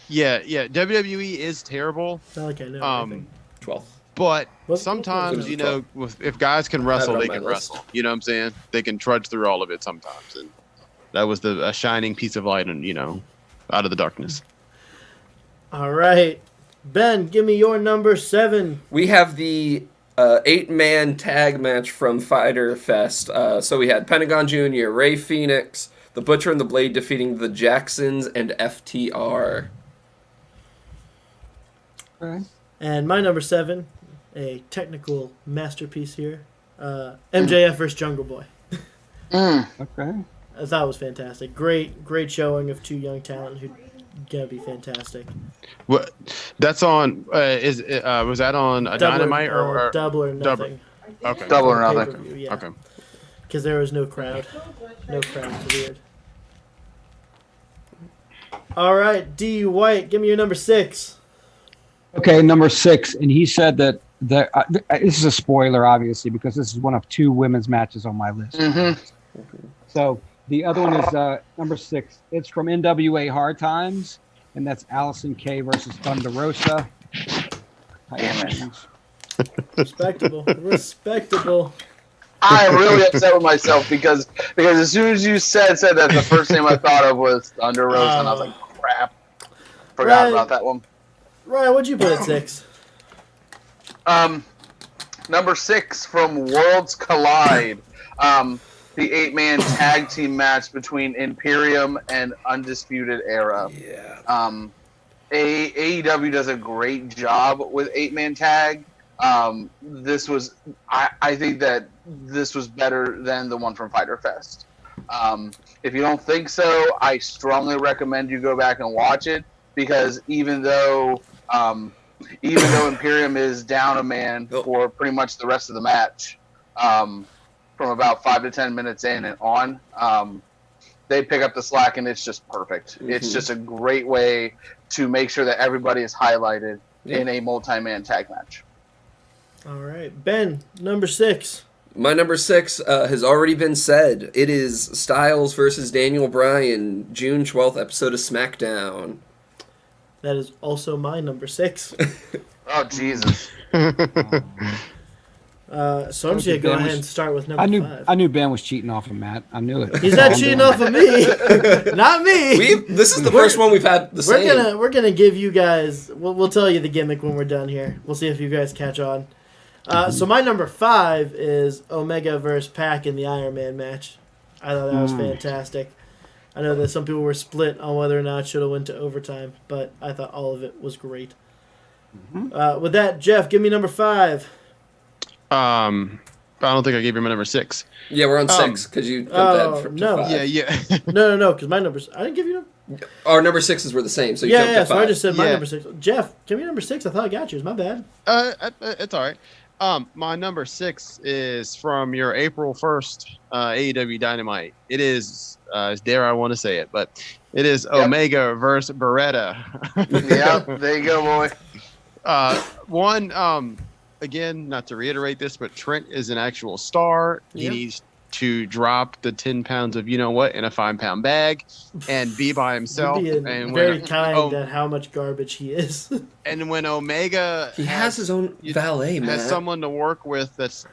WWE is terrible, Not like I know. Um, 12th. but What's- sometimes what's- you know, if guys can wrestle, on they my can list. wrestle. You know what I'm saying? They can trudge through all of it sometimes, and that was a shining piece of light, and out of the darkness. All right. Ben, give me your number 7. We have the 8-man tag match from Fyter Fest. So we had Pentagon Jr., Ray Phoenix, the Butcher and the Blade defeating the Jacksons and FTR. okay. And my number 7, a technical masterpiece here. MJF versus Jungle Boy. Okay. I thought it was fantastic. Great showing of 2 young talent who gonna be fantastic. What? That's on. Was that on a Dynamite or Double or Nothing? Okay. Double or nothing. Pay-per-view, yeah. Okay. Because there was no crowd. No crowd. It's weird. All right, D. White, give me your number 6. Okay, number 6, and he said that this is a spoiler, obviously, because this is one of 2 women's matches on my list. Mm-hmm. So the other one is number 6. It's from NWA Hard Times. and that's Allison Kay versus Thunder Rosa. Damn it. Respectable. Respectable. I'm really upset with myself because as soon as you said that, the first name I thought of was Thunder Rosa, and I was like, crap. Forgot Right. about that one. Ryan, what'd you put at 6? Number 6 from Worlds Collide. The 8-man tag team match between Imperium and Undisputed Era. Yeah. AEW does a great job with 8-man tag. This was, I think that this was better than the one from Fyter Fest. If you don't think so, I strongly recommend you go back and watch it, because even though Imperium is down a man for pretty much the rest of the match, from about 5 to 10 minutes in and on, they pick up the slack, and it's just perfect. Mm-hmm. It's just a great way to make sure that everybody is highlighted in a multi-man tag match. All right. Ben, number 6. My number 6 has already been said. It is Styles versus Daniel Bryan, June 12th episode of SmackDown. That is also my number 6. Oh, Jesus. So I'm just going to go ahead and start with number 5. I knew Ben was cheating off of Matt. I knew it. He's not cheating off of me. Not me. This is the first one we've had the same. We're gonna give you guys. We'll tell you the gimmick when we're done here. We'll see if you guys catch on. So my number 5 is Omega versus Pac in the Iron Man match. I thought that was fantastic. I know that some people were split on whether or not it should have went to overtime, but I thought all of it was great. With that, Jeff, give me number 5. I don't think I gave you my number 6. Yeah, we're on 6 because you jumped that from no. 5. Yeah. No, because my numbers. I didn't give you. Our number 6s were the same, so you jumped to 5. So I just said my Yeah. number 6. Jeff, give me number 6. I thought I got you. It's my bad. It's all right. My number 6 is from your April 1st AEW Dynamite. It is, dare I want to say it, but it is Omega versus Beretta. Yeah, there you go, boy. Again, not to reiterate this, but Trent is an actual star. He needs to drop the 10 pounds of you-know-what in a 5-pound bag and be by himself. You're being And very kind at how much garbage he is. And when Omega He has his own valet, man. has someone to work with that's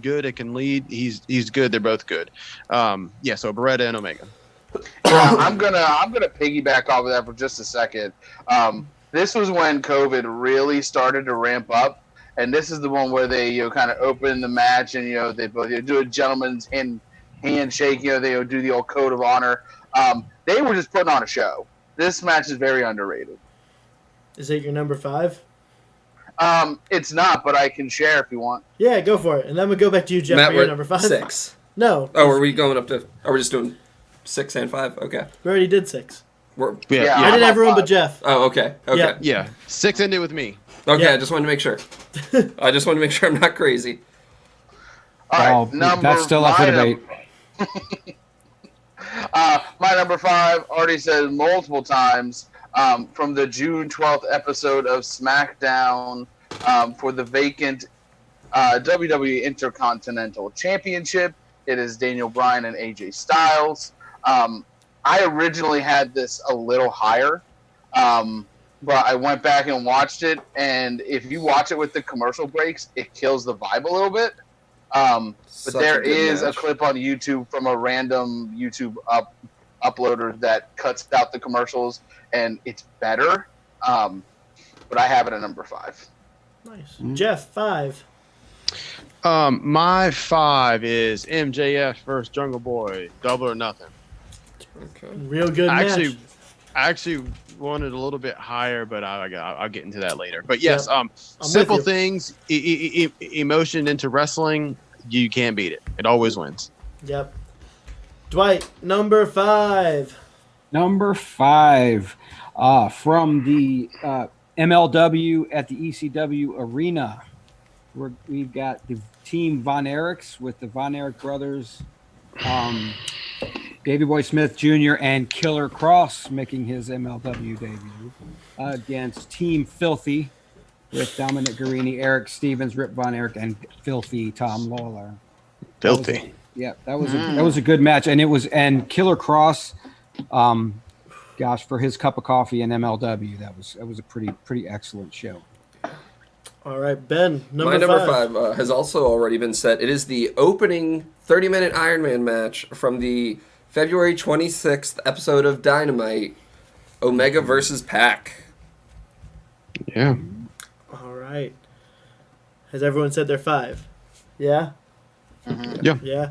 good and can lead, he's good. They're both good. So Beretta and Omega. I'm gonna piggyback off of that for just a second. This was when COVID really started to ramp up, and this is the one where they kind of open the match, and they both do a gentleman's handshake. They do the old code of honor. They were just putting on a show. This match is very underrated. Is it your number 5? It's not, but I can share if you want. Yeah, go for it. And then we'll go back to you, Jeff, Matt, for your we're number 5. 6. No. Oh, are we going up to... Are we just doing 6 and 5? Okay. We already did 6. Yeah. I did I'm everyone on but 5. Jeff. Oh, okay. Okay. Yeah. 6 ended with me. Okay, Yeah. I just wanted to make sure. I just wanted to make sure I'm not crazy. All right, that's still up for debate. My number 5, already said multiple times, from the June 12th episode of SmackDown, for the vacant WWE Intercontinental Championship. It is Daniel Bryan and AJ Styles. I originally had this a little higher, but I went back and watched it, and if you watch it with the commercial breaks, it kills the vibe a little bit. But Such there a good is match. a clip on YouTube from a random YouTube uploader that cuts out the commercials, and it's better. But I have it at number 5. Nice. Jeff, 5. My 5 is MJF versus Jungle Boy, Double or Nothing. Okay. Real good I match. actually wanted a little bit higher, but I'll get into that later. But yes, Yep. simple with you. things, emotion into wrestling, you can't beat it. It always wins. Yep. Dwight, number 5. Number 5, from the MLW at the ECW Arena. We've got the team Von Erichs with the Von Erich brothers, Davey Boy Smith Jr. and Killer Cross making his MLW debut against Team Filthy with Dominic Guarini, Eric Stevens, Rip Von Erich, and Filthy Tom Lawler. Filthy. Yeah, that was a good match, and Killer Cross gosh, for his cup of coffee in MLW, that was a pretty excellent show. All right, Ben, My number five has also already been set. It is the opening 30-minute Iron Man match from the February 26th episode of Dynamite, Omega versus Pac. Yeah. All right. Has everyone said their 5? Yeah? Yeah. Yeah.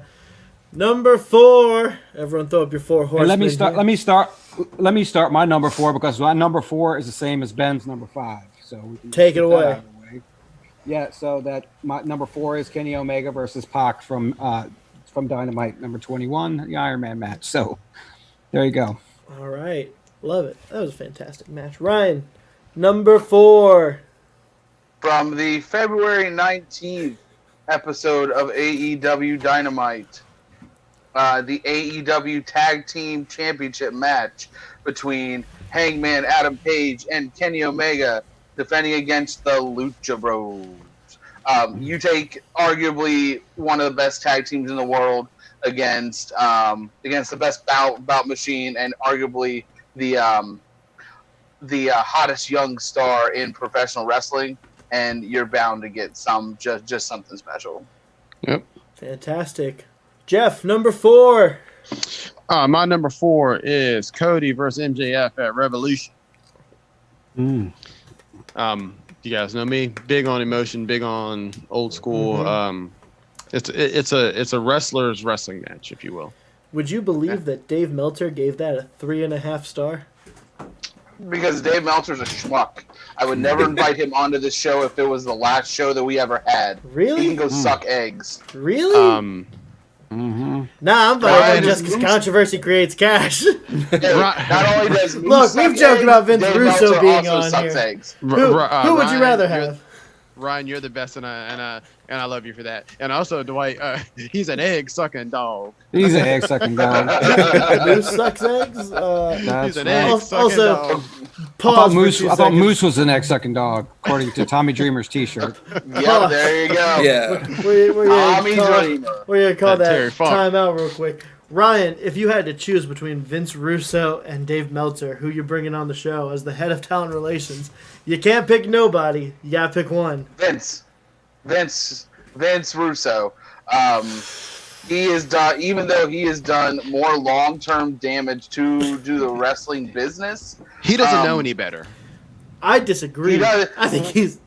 Number 4. Everyone throw up your 4 horsemen. And let me start. here. Let me start my number 4 because my number 4 is the same as Ben's number 5. So we can Take get it that away. out of the way. Yeah. So that my number 4 is Kenny Omega versus Pac from Dynamite. Number 21, the Iron Man match. So there you go. All right. Love it. That was a fantastic match. Ryan, number 4. From the February 19th episode of AEW Dynamite, the AEW Tag Team Championship match between Hangman Adam Page and Kenny Omega defending against the Lucha Bros. You take arguably one of the best tag teams in the world against the best bout machine and arguably the hottest young star in professional wrestling, and you're bound to get just something special. Yep. Fantastic. Jeff, number 4. My number 4 is Cody versus MJF at Revolution. You guys know me, big on emotion, big on old school. It's a wrestler's wrestling match, if you will. Would you believe that Dave Meltzer gave that a 3.5 star? Because Dave Meltzer's a schmuck. I would never invite him onto this show if it was the last show that we ever had. Really? He can go suck eggs. Really? Nah, I'm Ryan voting just is because loose. controversy creates cash. Hey, not only does Moose Look, suck we've joked eggs, about Vince Dave Russo Meltzer being also on sucks here. eggs. Who would you Ryan, rather you're- have? Ryan, you're the best, and I love you for that. And also, Dwight, he's an egg sucking dog. He's an egg sucking dog. Moose sucks eggs? He's That's an right. egg sucking Also- dog. Pause for 2 I thought seconds. Moose was an egg sucking dog, according to Tommy Dreamer's T-shirt. Yeah, there you go. Yeah. We're Tommy gonna Dreamer. call Terry that Funk. time out real quick. Ryan, if you had to choose between Vince Russo and Dave Meltzer, who you're bringing on the show as the head of talent relations, you can't pick nobody. You gotta pick one. Vince Russo. He is done, even though he has done more long-term damage to the wrestling business. He doesn't know Um, any better. I disagree. He does- I think he's.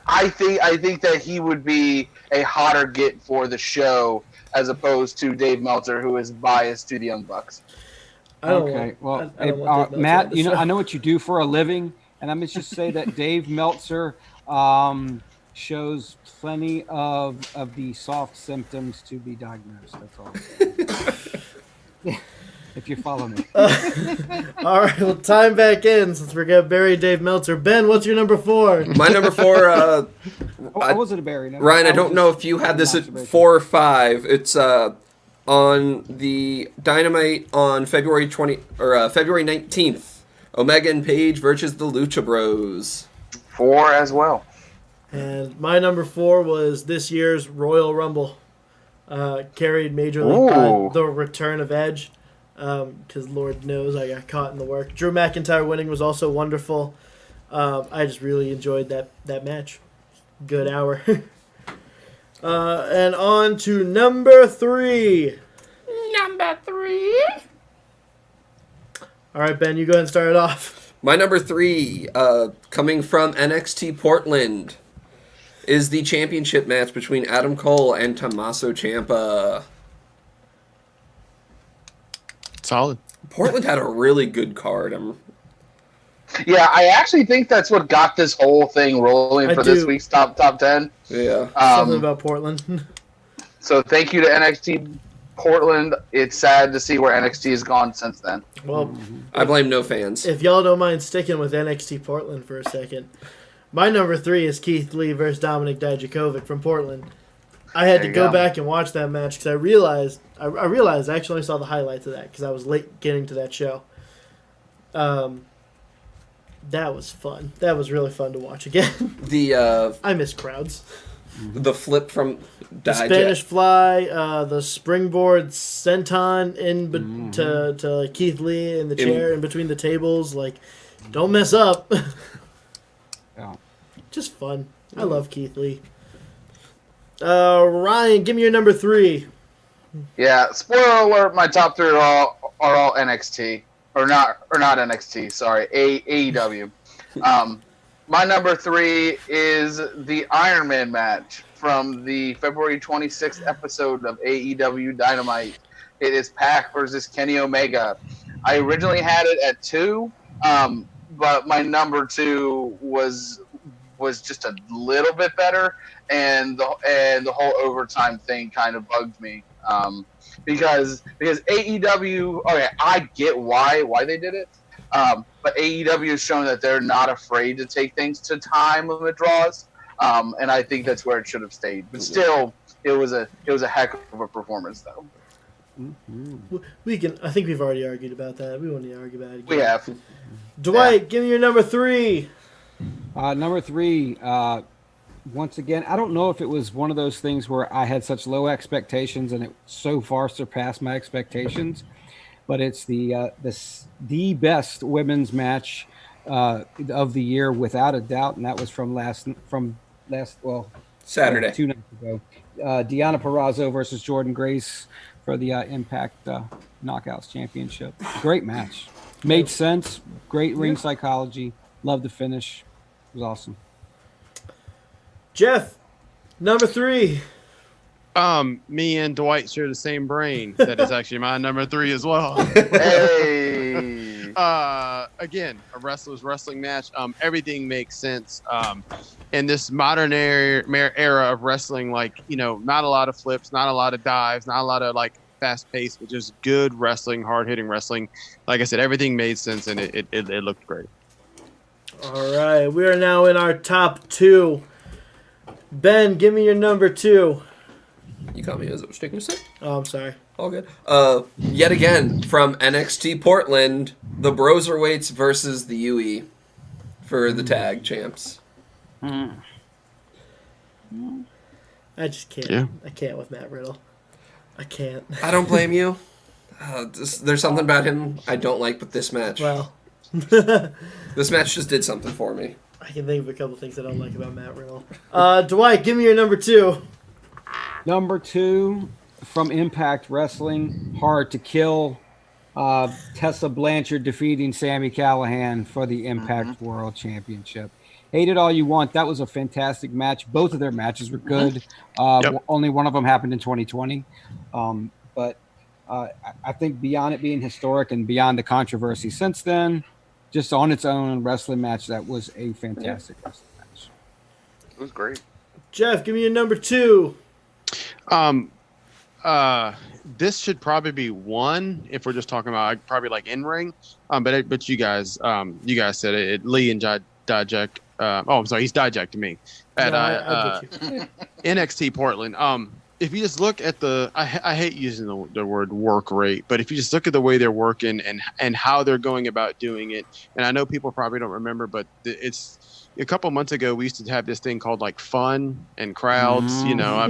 I think that he would be a hotter get for the show as opposed to Dave Meltzer, who is biased to the Young Bucks. I don't Okay, want, well, I don't want Dave Meltzer on Matt, the show. I know what you do for a living, and I'm just say that Dave Meltzer shows plenty of the soft symptoms to be diagnosed. That's all. If you follow me. All right, well, time back in since we're gonna bury Dave Meltzer. Ben, what's your number 4? My number 4, I wasn't a Barry. No. Ryan, I was don't just know if you had this at observation. 4 or 5. It's on the Dynamite on February 19th. Omega and Page versus the Lucha Bros. 4 as well. And my number 4 was this year's Royal Rumble. Carried majorly by Ooh. the return of Edge. Because Lord knows I got caught in the work. Drew McIntyre winning was also wonderful. I just really enjoyed that match. Good hour. And on to number 3. Number 3. All right, Ben, you go ahead and start it off. My number 3, coming from NXT Portland, is the championship match between Adam Cole and Tommaso Ciampa. Solid. Portland had a really good card. Yeah, I actually think that's what got this whole thing rolling I for this do. week's top 10. Yeah. Something about Portland. So thank you to NXT Portland. It's sad to see where NXT has gone since then. Well, I blame no fans. if y'all don't mind sticking with NXT Portland for a second, my number 3 is Keith Lee versus Dominik Dijakovic from Portland. I had There to you go go. back and watch that match because I realized I actually only saw the highlights of that because I was late getting to that show. That was fun. That was really fun to watch again. The I miss crowds. The flip from The Dijak. Spanish Fly, the springboard senton to Keith Lee in the chair in between the tables. Like, don't mess up. Yeah. Just fun. I love Keith Lee. Ryan, give me your number 3. Yeah, spoiler alert, my top 3 are all NXT. Or not NXT, sorry, AEW. My number 3 is the Iron Man match from the February 26th episode of AEW Dynamite. It is Pac versus Kenny Omega. I originally had it at 2, but my number 2 was just a little bit better, and the whole overtime thing kind of bugged me. Because AEW, okay, I get why they did it, but AEW has shown that they're not afraid to take things to time limit draws, and I think that's where it should have stayed. But still, it was a heck of a performance, though. We can. I think we've already argued about that. We won't need to argue about it again. We have. Dwight, give me your number 3. Number 3, once again, I don't know if it was one of those things where I had such low expectations and it so far surpassed my expectations, but it's the best women's match of the year without a doubt, and that was from last Saturday. 2 nights ago. Deonna Purrazzo versus Jordan Grace for the Impact Knockouts Championship. Great match. Made sense. Great ring psychology. Loved the finish. It was awesome. Jeff, number 3. Me and Dwight share the same brain. That is actually my number 3 as well. Hey. Again, a wrestler's wrestling match. Everything makes sense. In this modern era of wrestling, like, not a lot of flips, not a lot of dives, not a lot of like fast paced, but just good wrestling, hard hitting wrestling. Like I said, everything made sense and it looked great. All right, we are now in our top 2. Ben, give me your number 2. You caught me as I was taking a sip. Oh, I'm sorry. All good. Yet again, from NXT Portland, the Broserweights versus the UE for the tag champs. I just can't. Yeah. I can't with Matt Riddle. I can't. I don't blame you. There's something about him I don't like with this match. Well, This match just did something for me. I can think of a couple things I don't like about Matt Riddle. Dwight, give me your number 2. Number 2 from Impact Wrestling, Hard to Kill. Tessa Blanchard defeating Sami Callihan for the Impact World Championship. Hate it all you want. That was a fantastic match. Both of their matches were good. Only one of them happened in 2020. But I think beyond it being historic and beyond the controversy since then, just on its own wrestling match, that was a fantastic wrestling match. It was great. Jeff, give me your number 2. This should probably be 1 if we're just talking about probably like in ring. But you guys said it. Lee and Dijak. I'm sorry, he's Dijak to me. At I get you. NXT Portland. If you just look at I hate using the word work rate, but if you just look at the way they're working and how they're going about doing it, and I know people probably don't remember, but it's a couple months ago we used to have this thing called like fun and crowds.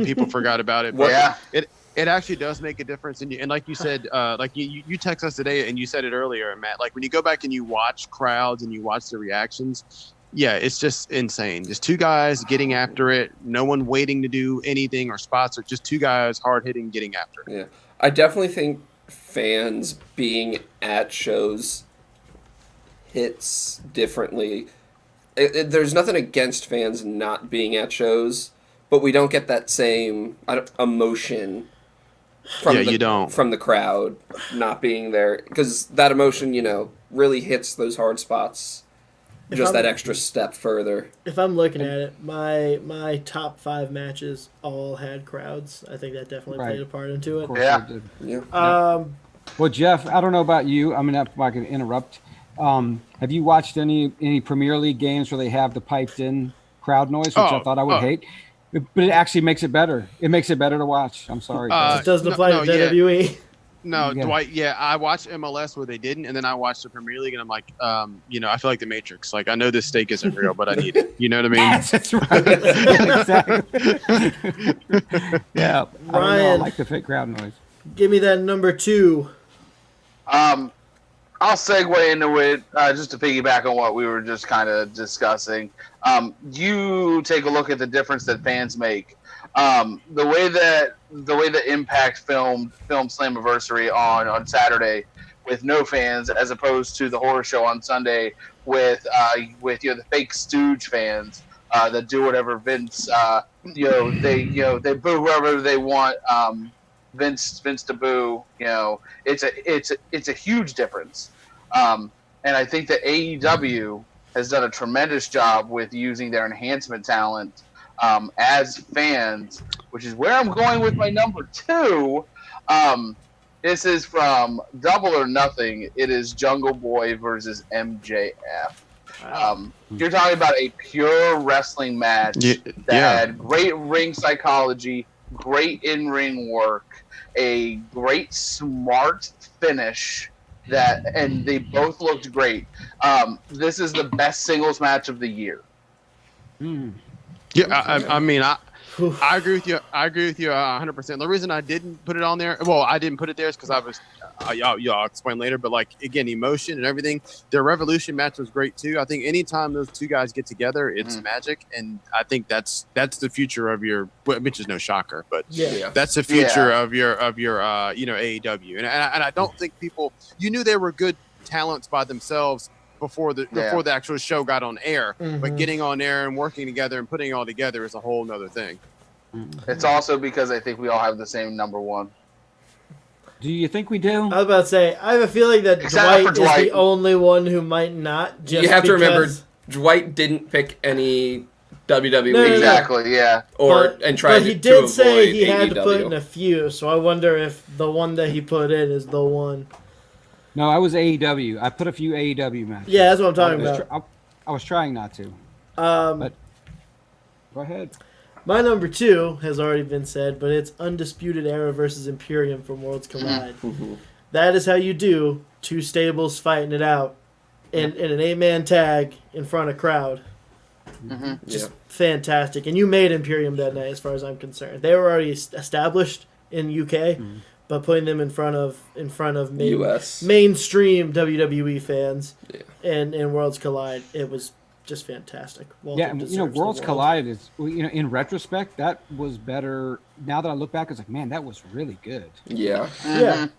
People forgot about it. But Yeah. It actually does make a difference. And like you said, like you text us today and you said it earlier, Matt, like when you go back and you watch crowds and you watch the reactions, yeah, it's just insane. Just 2 guys getting after it. No one waiting to do anything or spots, or just 2 guys hard hitting, getting after it. Yeah, I definitely think fans being at shows hits differently. There's nothing against fans not being at shows, but we don't get that same emotion from you don't. from the crowd not being there, because that emotion, really hits those hard spots. Just that extra step further. If I'm looking at it, my top 5 matches all had crowds. I think that definitely played a part into Of it. course Yeah. they did. Yeah. Well, Jeff, I don't know about you. I mean, if I can interrupt. Have you watched any Premier League games where they have the piped-in crowd noise, which I thought I would hate? But it actually makes it better. It makes it better to watch. I'm sorry. It doesn't apply no, to WWE. No, Yeah. Dwight. Yeah, I watched MLS where they didn't, and then I watched the Premier League, and I'm like, I feel like the Matrix. Like, I know this steak isn't real, but I need it. You know what I mean? Yes, that's right. Exactly. Yeah. I don't know. I Ryan. like the fake crowd noise. Give me that number 2. I'll segue into it just to piggyback on what we were just kind of discussing. You take a look at the difference that fans make. The way that Impact filmed Slammiversary on Saturday with no fans, as opposed to the horror show on Sunday with the fake stooge fans that do whatever Vince they boo whoever they want. Vince to boo. It's a huge difference. And I think that AEW has done a tremendous job with using their enhancement talent as fans, which is where I'm going with my number 2. This is from Double or Nothing. It is Jungle Boy versus MJF. You're talking about a pure wrestling match that had great ring psychology, great in-ring work, a great smart finish, and they both looked great. This is the best singles match of the year. Yeah, I agree with you. I agree with you 100%. The reason I didn't put it on there, I didn't put it there is because I was, I'll explain later. But like again, emotion and everything. Their Revolution match was great too. I think anytime those two guys get together, it's magic, and I think that's the future of your, which is no shocker, but that's the future of your AEW. And I don't think people, you knew they were good talents by themselves before the actual show got on air, but getting on air and working together and putting it all together is a whole nother thing. It's also because I think we all have the same number 1. Do you think we do? I was about to say, I have a feeling that Except for Dwight is Dwight. the only one who might not. Just You have to remember, because- Dwight didn't pick any WWE No. Exactly. Yeah. and tried but he to did avoid say he had to AEW. put in a few, so I wonder if the one that he put in is the one. No, I was AEW. I put a few AEW matches. Yeah, that's what I'm talking about. I was trying not to. But Go ahead. my number 2 has already been said, but it's Undisputed Era versus Imperium from Worlds Collide. That is how you do 2 stables fighting it out in an 8-man tag in front of crowd. Just fantastic. And you made Imperium that night, as far as I'm concerned. They were already established in UK, but putting them in front of US. mainstream WWE fans and Worlds Collide, it was just fantastic. Walter Yeah, and deserves the Worlds world. Collide is, in retrospect, that was better. Now that I look back, it's like, man, that was really good. Yeah. Yeah.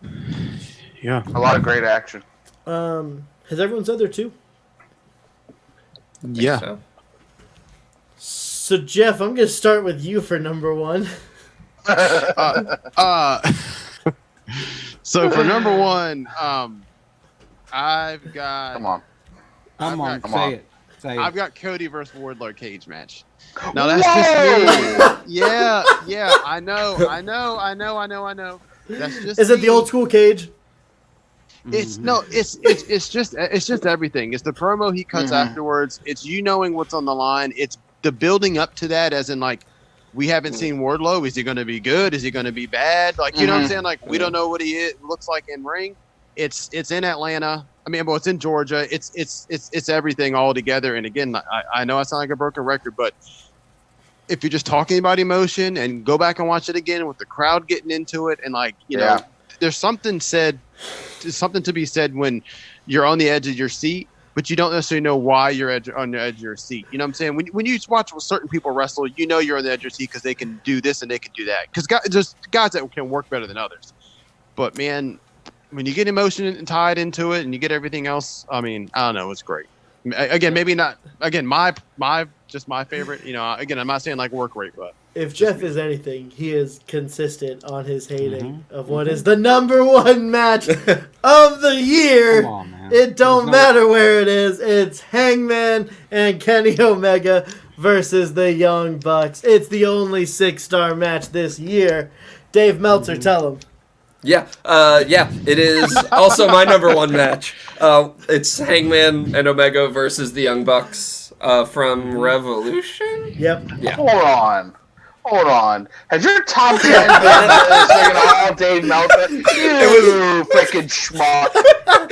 Yeah. A lot of great action. Has everyone said their 2? Yeah. So. So Jeff, I'm gonna start with you for number 1. So for number 1, I've got Come on. Come on, come say on. it. Say I've it. got Cody versus Wardlow cage match. Now that's just me. Yeah, I know. That's just Is it me. the old school cage? It's just everything. It's the promo he cuts afterwards. It's knowing what's on the line. It's the building up to that, as in like we haven't seen Wardlow. Is he going to be good? Is he going to be bad? Like you know what I'm saying? Like we don't know what he looks like in ring. It's in Atlanta. I mean, well, it's in Georgia. It's everything all together. And again, I know I sound like a broken record, but if you're just talking about emotion and go back and watch it again with the crowd getting into it, and like you know, there's something to be said when you're on the edge of your seat, but you don't necessarily know why you're on the edge of your seat. You know what I'm saying? When you watch certain people wrestle, you know you're on the edge of your seat because they can do this and they can do that. Because there's guys that can work better than others. But man, when you get emotion tied into it and you get everything else, I mean, I don't know, it's great. Again, maybe not. Again, my favorite. You know, again, I'm not saying like work rate, but If Jeff is anything, he is consistent on his hating of what is the number 1 match of the year. Come on, man. It don't There's no- matter where it is. It's Hangman and Kenny Omega versus the Young Bucks. It's the only 6-star match this year. Dave Meltzer, tell him. Yeah, it is also my number 1 match. It's Hangman and Omega versus the Young Bucks from Revolution. Yep. Yeah. Hold on. Hold on. Has your top 10 been all Dave Meltzer? You freaking schmuck.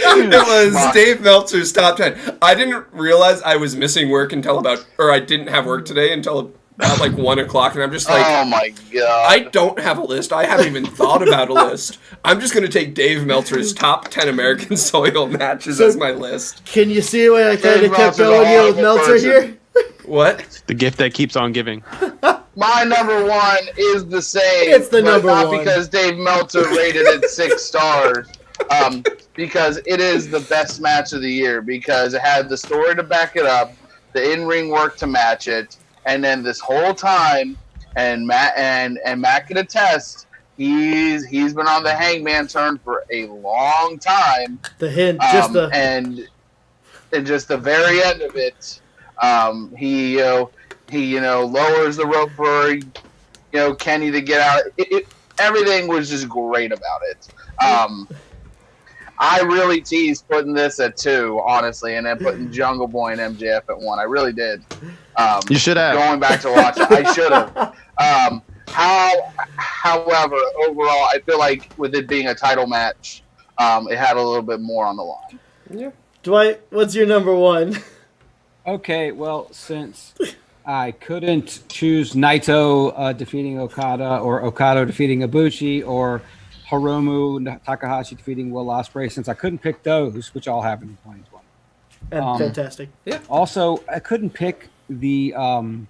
It was Dave Meltzer's top 10. I didn't realize I was missing work I didn't have work today until about like 1 o'clock, and I'm just like, oh my god. I don't have a list. I haven't even thought about a list. I'm just going to take Dave Meltzer's top 10 American soil matches as my list. Can you see why I kind Dave of kept Meltzer's going a here with horrible Meltzer person. here? What? The gift that keeps on giving. My number one is the same. It's the but number not one. because Dave Meltzer rated it 6 stars. Because it is the best match of the year. Because it had the story to back it up, the in-ring work to match it, and then this whole time, and Matt can attest, he's been on the Hangman turn for a long time. The hint, just the and just the very end of it, he lowers the rope for Kenny to get out. Everything was just great about it. I really teased putting this at 2, honestly, and then putting Jungle Boy and MJF at 1. I really did. You should have. Going back to watch it, I should have. However, overall, I feel like with it being a title match, it had a little bit more on the line. Yeah. Dwight, what's your number one? Okay, well, since I couldn't choose Naito defeating Okada, or Okada defeating Ibushi, or Hiromu Takahashi defeating Will Ospreay, since I couldn't pick those, which all happened in 2020. Fantastic. Also, I couldn't pick the ROH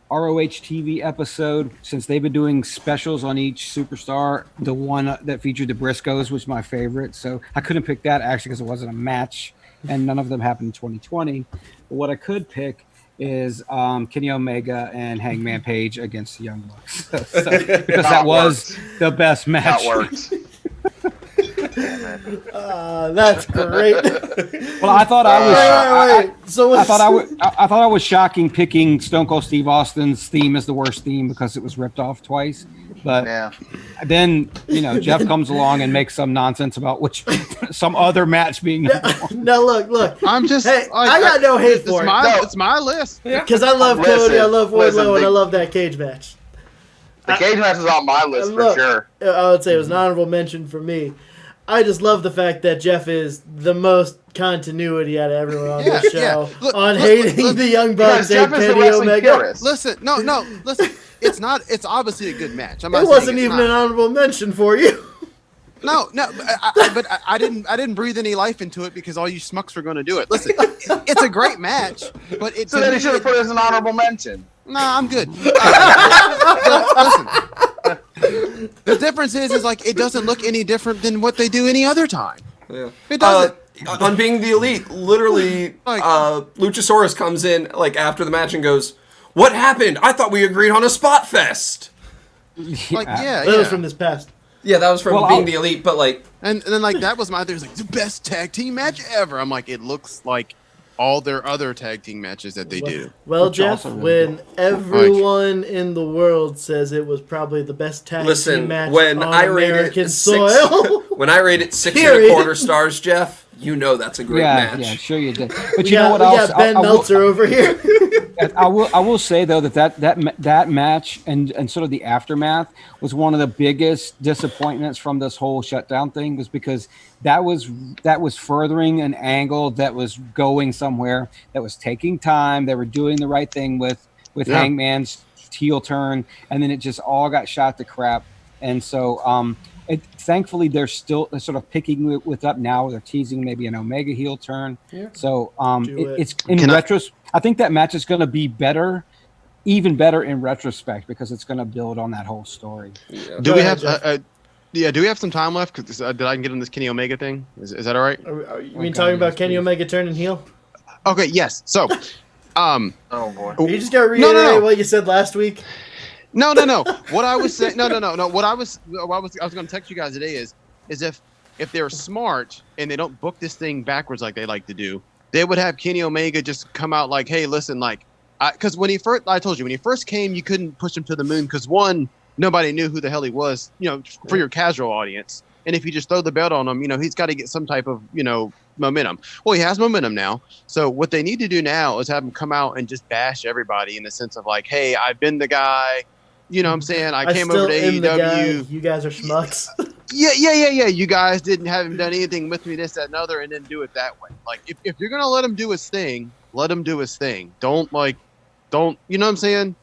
TV episode, since they've been doing specials on each superstar. The one that featured the Briscoes was my favorite, so I couldn't pick that actually because it wasn't a match, and none of them happened in 2020. But what I could pick is Kenny Omega and Hangman Page against the Young Bucks, because that was the best match. That worked. That's great. Well, I thought I was. Wait. So I thought I was shocking picking Stone Cold Steve Austin's theme as the worst theme because it was ripped off twice. But Yeah. then Jeff comes along and makes some nonsense about some other match being number one. Now look. I'm just. Hey, I got no hate for it. No. It's my list. Because I love Listen, Cody, I love Wardlow, listen, and I love that cage match. The cage match is on my list for Look, sure. I would say it was an honorable mention for me. I just love the fact that Jeff is the most continuity out of everyone on this show Look, on look, hating look, the Young Because Bucks Jeff and is the Kenny wrestling Omega. purist. Listen, listen. It's not. It's obviously a good match. I'm not It saying wasn't it's even not. an honorable mention for you. No, but I didn't breathe any life into it because all you schmucks were going to do it. Listen, it's a great match, but it's So then he should have put it as an honorable mention. Nah, I'm good. Listen, the difference is like it doesn't look any different than what they do any other time. Yeah. It doesn't. On Being the Elite, literally, Like- Luchasaurus comes in like after the match and goes, "What happened? I thought we agreed on a spot fest." Like yeah, That was from this past. Yeah, that was from Well, Being I'll- the Elite, but like, and then like that was my thing. It was like the best tag team match ever. I'm like, it looks like all their other tag team matches that they do. Well, Which Jeff, also really when everyone in the world says it was probably the best tag team listen, match when on I rate American it soil, when I rate it 6 Period. 1/4 stars, Jeff, you know that's a great match. Yeah, sure you did. But we you know got, what we else? got Ben Meltzer over here. I will say though that match and sort of the aftermath was one of the biggest disappointments from this whole shutdown thing, was because that was furthering an angle that was going somewhere, that was taking time. They were doing the right thing with Hangman's heel turn, and then it just all got shot to crap. And so thankfully they're still sort of picking with up now. They're teasing maybe an Omega heel turn. Yeah. So Do it. it's in I think that match is going to be better, even better in retrospect, because it's going to build on that whole story. Yeah. Do Go we ahead, have? Do we have some time left? Cause, did I get on this Kenny Omega thing? Is that all right? Are you Okay, talking about yes, Kenny please. Omega turning heel? Okay. Yes. So, Oh boy. You just got to No, reiterate no. what you said last week. No. What I was saying, no. What I was going to text you guys today is if they're smart and they don't book this thing backwards like they like to do, they would have Kenny Omega just come out like, hey, listen, like, because when I told you when he first came, you couldn't push him to the moon because one, nobody knew who the hell he was, for your casual audience, and if you just throw the belt on him, he's got to get some type of, momentum. Well, he has momentum now. So what they need to do now is have him come out and just bash everybody in the sense of like, hey, I've been the guy. You know what I'm saying? I came still over to am the guy, AEW. you guys are schmucks. Yeah. You guys haven't done anything with me, this, that, and other, and then do it that way. Like, if you're gonna let him do his thing, let him do his thing. Don't you know what I'm saying?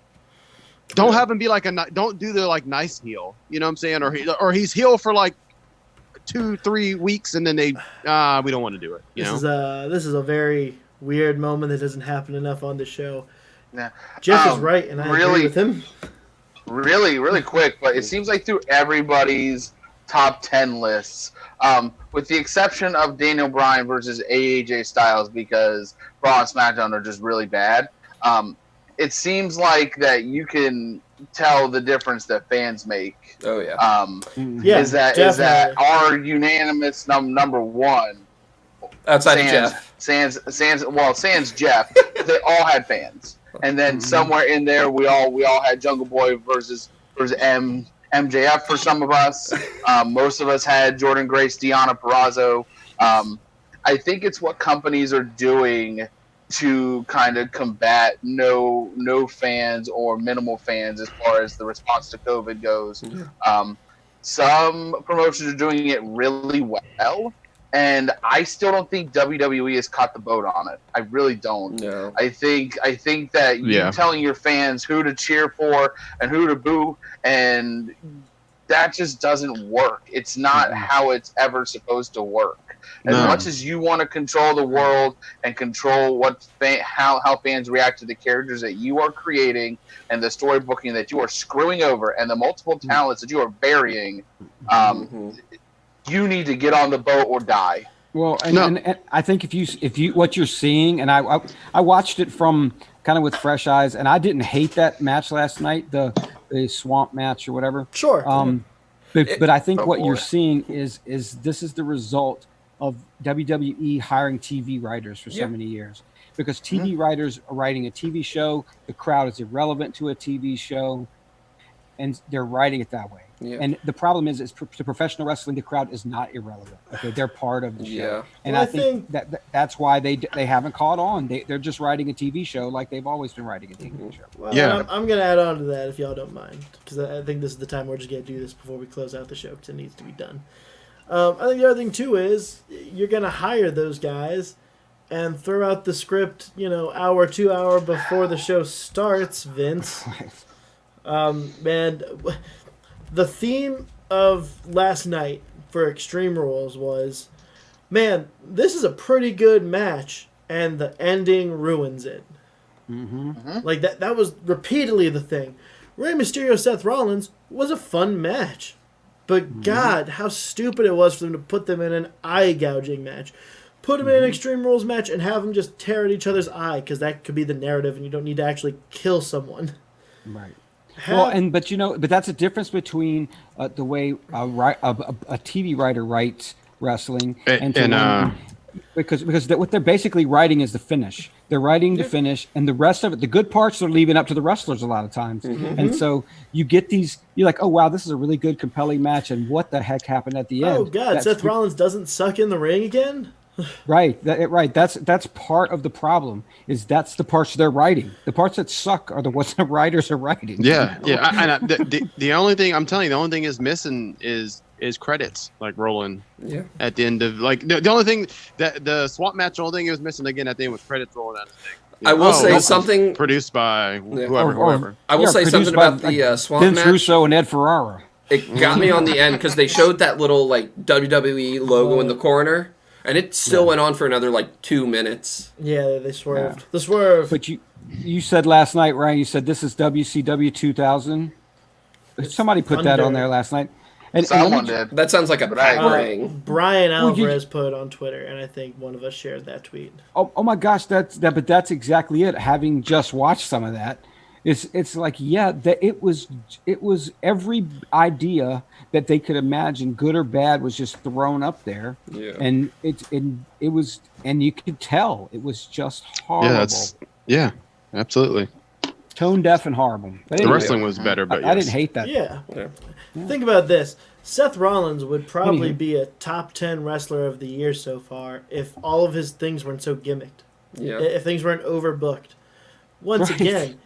Don't have him be like don't do the like nice heel. You know what I'm saying? Or he's heel for like 2-3 weeks, and then we don't want to do it. You know? This is a very weird moment that doesn't happen enough on the show. Yeah. Jeff is right, and I agree with him. Really quick, but it seems like through everybody's top 10 lists, with the exception of Daniel Bryan versus AJ Styles, because Raw and SmackDown are just really bad, it seems like that you can tell the difference that fans make. Oh yeah. Yeah, is that our unanimous number one Outside of Jeff. Sans Jeff, they all had fans. And then somewhere in there, we all had Jungle Boy versus MJF for some of us. Most of us had Jordan Grace, Deonna Purrazzo. I think it's what companies are doing to kind of combat no fans or minimal fans as far as the response to COVID goes. Some promotions are doing it really well, and I still don't think WWE has caught the boat on it. I really don't. No. I think that you telling your fans who to cheer for and who to boo, and that just doesn't work. It's not how it's ever supposed to work. As much as you want to control the world and control how fans react to the characters that you are creating and the story booking that you are screwing over and the multiple talents that you are burying, you need to get on the boat or die. Well, and I think if you what you're seeing, and I watched it from kind of with fresh eyes, and I didn't hate that match last night, the swamp match or whatever. Sure. But I think what you're seeing is this is the result of WWE hiring TV writers for so many years, because TV writers are writing a TV show, the crowd is irrelevant to a TV show, and they're writing it that way. Yeah. And the problem is to professional wrestling, the crowd is not irrelevant. Okay, they're part of the show. Yeah. And I think that's why they haven't caught on. They're just writing a TV show like they've always been writing a TV show. Well, I'm going to add on to that if y'all don't mind, because I think this is the time we're just going to do this before we close out the show, because it needs to be done. I think the other thing, too, is you're going to hire those guys and throw out the script, hour, 2 hour before the show starts, Vince. Man, the theme of last night for Extreme Rules was, man, this is a pretty good match, and the ending ruins it. Like, that was repeatedly the thing. Rey Mysterio, Seth Rollins was a fun match. But God, how stupid it was for them to put them in an eye gouging match. Put them in an Extreme Rules match and have them just tear at each other's eye, because that could be the narrative, and you don't need to actually kill someone. Right. But that's a difference between the way a TV writer writes wrestling because what they're basically writing is the finish. They're writing the finish, and the rest of it, the good parts, they're leaving up to the wrestlers a lot of times. And so you get these, you're like, oh wow, this is a really good, compelling match, and what the heck happened at the end? Oh God, Seth Rollins doesn't suck in the ring again? Right. That's part of the problem. That's the parts they're writing. The parts that suck are the ones the writers are writing. Yeah. The only thing I'm telling you, the only thing is missing is credits, like rolling. Yeah. At the end of the only thing that the swap match, the only thing it was missing again at the end was credits rolling out of the thing. I will say something produced by whoever. I will say something about the swamp Vince match. Russo and Ed Ferrara. It got me on the end because they showed that little WWE logo in the corner. And it still went on for another 2 minutes. Yeah, they swerved. Yeah. The swerve. But you said last night, Ryan, you said this is WCW 2000. Somebody put that on there last night. And someone did. That sounds like a pack ring. Brian Alvarez put on Twitter, and I think one of us shared that tweet. Oh my gosh, but that's exactly it. Having just watched some of that, it's like, it was every idea that they could imagine, good or bad, was just thrown up there. Yeah. And it was, and you could tell it was just horrible. Yeah, absolutely. Tone deaf and horrible. But anyway, the wrestling was better, but I didn't hate that. Yeah. Think about this. Seth Rollins would probably be a top 10 wrestler of the year so far if all of his things weren't so gimmicked. Yeah. If things weren't overbooked. Once again,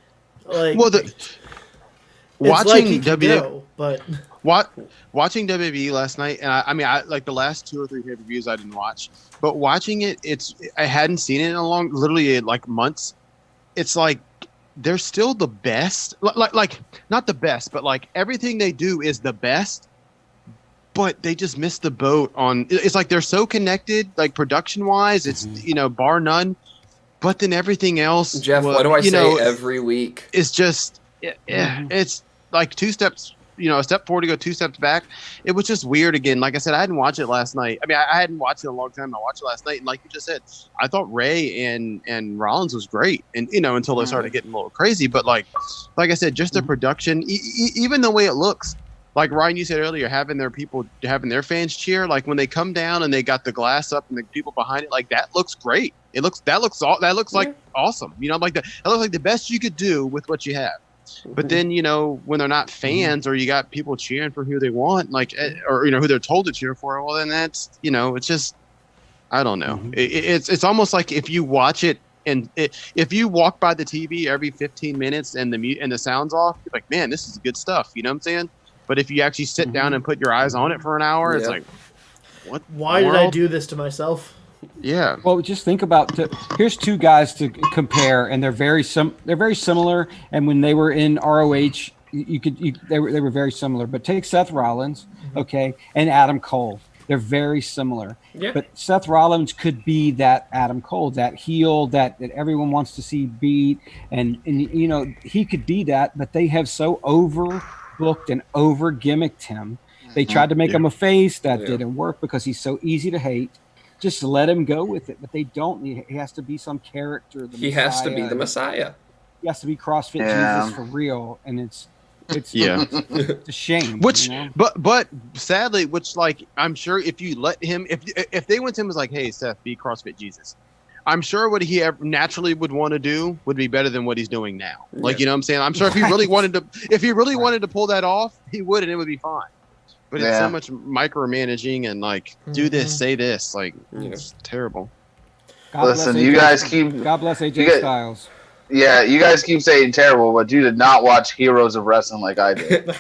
like watching he can go, but watching WWE last night, and I mean, I like the last 2 or 3 pay-per-views I didn't watch, but watching it, I hadn't seen it in literally like months. It's like they're still the best, like not the best, but like everything they do is the best, but they just missed the boat on. It's like they're so connected, like production-wise, it's bar none, but then everything else. Jeff, what do I say every week? It's just, it's like 2 steps. A step forward to go 2 steps back. It was just weird again. Like I said, I hadn't watched it last night. I mean, I hadn't watched it in a long time. I watched it last night, and like you just said, I thought Ray and Rollins was great, and until they started getting a little crazy. But like I said, just the production, even the way it looks. Like Ryan, you said earlier, having their fans cheer. Like when they come down and they got the glass up and the people behind it, like that looks great. That looks like awesome. Like that looks like the best you could do with what you have. But then, when they're not fans or you got people cheering for who they want, or who they're told to cheer for, well, then that's, it's just, I don't know. It's almost like if you watch it and if you walk by the TV every 15 minutes and the sound's off, you're like, man, this is good stuff. You know what I'm saying? But if you actually sit down and put your eyes on it for an hour, it's like, what? Why did I do this to myself? Yeah. Well, just think about here's 2 guys to compare, and they're very similar. And when they were in ROH, they were very similar. But take Seth Rollins, okay, and Adam Cole. They're very similar. Yeah. But Seth Rollins could be that Adam Cole, that heel that everyone wants to see beat, and he could be that. But they have so overbooked and over gimmicked him. They tried to make him a face that didn't work because he's so easy to hate. Just let him go with it, but they don't. He has to be some character. He has to be the Messiah. He has to be CrossFit Jesus for real, and it's it's a shame. But sadly, I'm sure if you let him, if they went to him as like, hey Seth, be CrossFit Jesus, I'm sure what he naturally would want to do would be better than what he's doing now. Like, you know what I'm saying? I'm sure if he really wanted to pull that off, he would, and it would be fine. But it's so much micromanaging and do this, say this, it's terrible. Listen, you guys keep. God bless AJ Styles. Yeah, you guys keep saying terrible, but you did not watch Heroes of Wrestling like I did.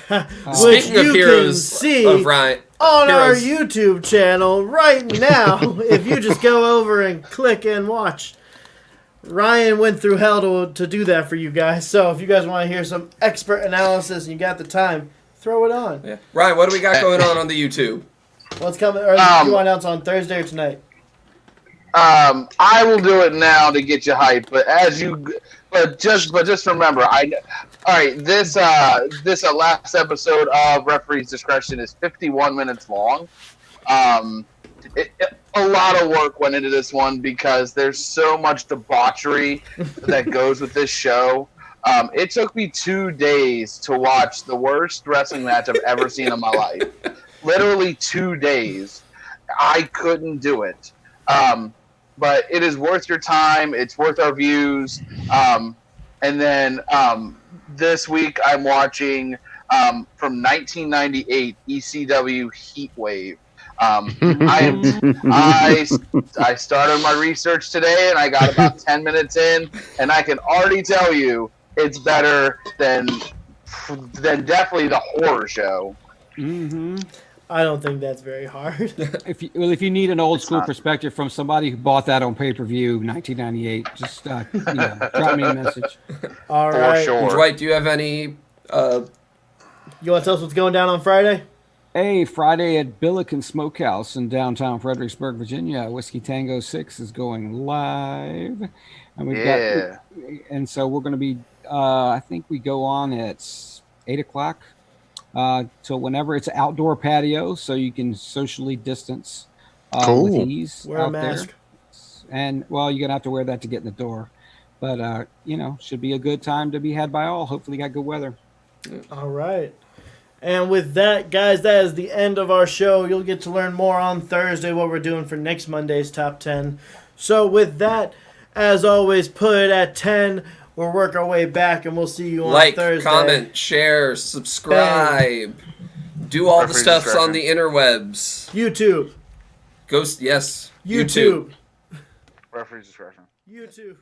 Speaking of Heroes of Ryan, on our YouTube channel right now, if you just go over and click and watch. Ryan went through hell to do that for you guys. So if you guys want to hear some expert analysis and you got the time, throw it on. Yeah. Ryan, what do we got going on the YouTube? What's coming? Or do you want to announce on Thursday or tonight? I will do it now to get you hyped, but just remember, all right, this last episode of Referee's Discretion is 51 minutes long. A lot of work went into this one because there's so much debauchery that goes with this show. It took me 2 days to watch the worst wrestling match I've ever seen in my life. Literally 2 days. I couldn't do it. But it is worth your time. It's worth our views. And then this week I'm watching from 1998 ECW Heatwave. I started my research today and I got about 10 minutes in, and I can already tell you it's better than definitely the horror show. Mm-hmm. I don't think that's very hard. If you need an old school perspective from somebody who bought that on pay-per-view 1998, just drop me a message. All right. For sure. Dwight, do you have any You want to tell us what's going down on Friday? Hey, Friday at Billiken Smokehouse in downtown Fredericksburg, Virginia, Whiskey Tango 6 is going live. And and so we're going to be, I think we go on at 8 o'clock till whenever. It's an outdoor patio, so you can socially distance with ease. Wear a mask. There. And, well, you're going to have to wear that to get in the door. But, should be a good time to be had by all. Hopefully got good weather. All right. And with that, guys, that is the end of our show. You'll get to learn more on Thursday what we're doing for next Monday's Top 10. So with that, as always, put it at 10. We'll work our way back, and we'll see you on Thursday. Like, comment, share, subscribe. Do all the stuffs on the interwebs. YouTube. Yes. YouTube. Referee's Discretion. YouTube.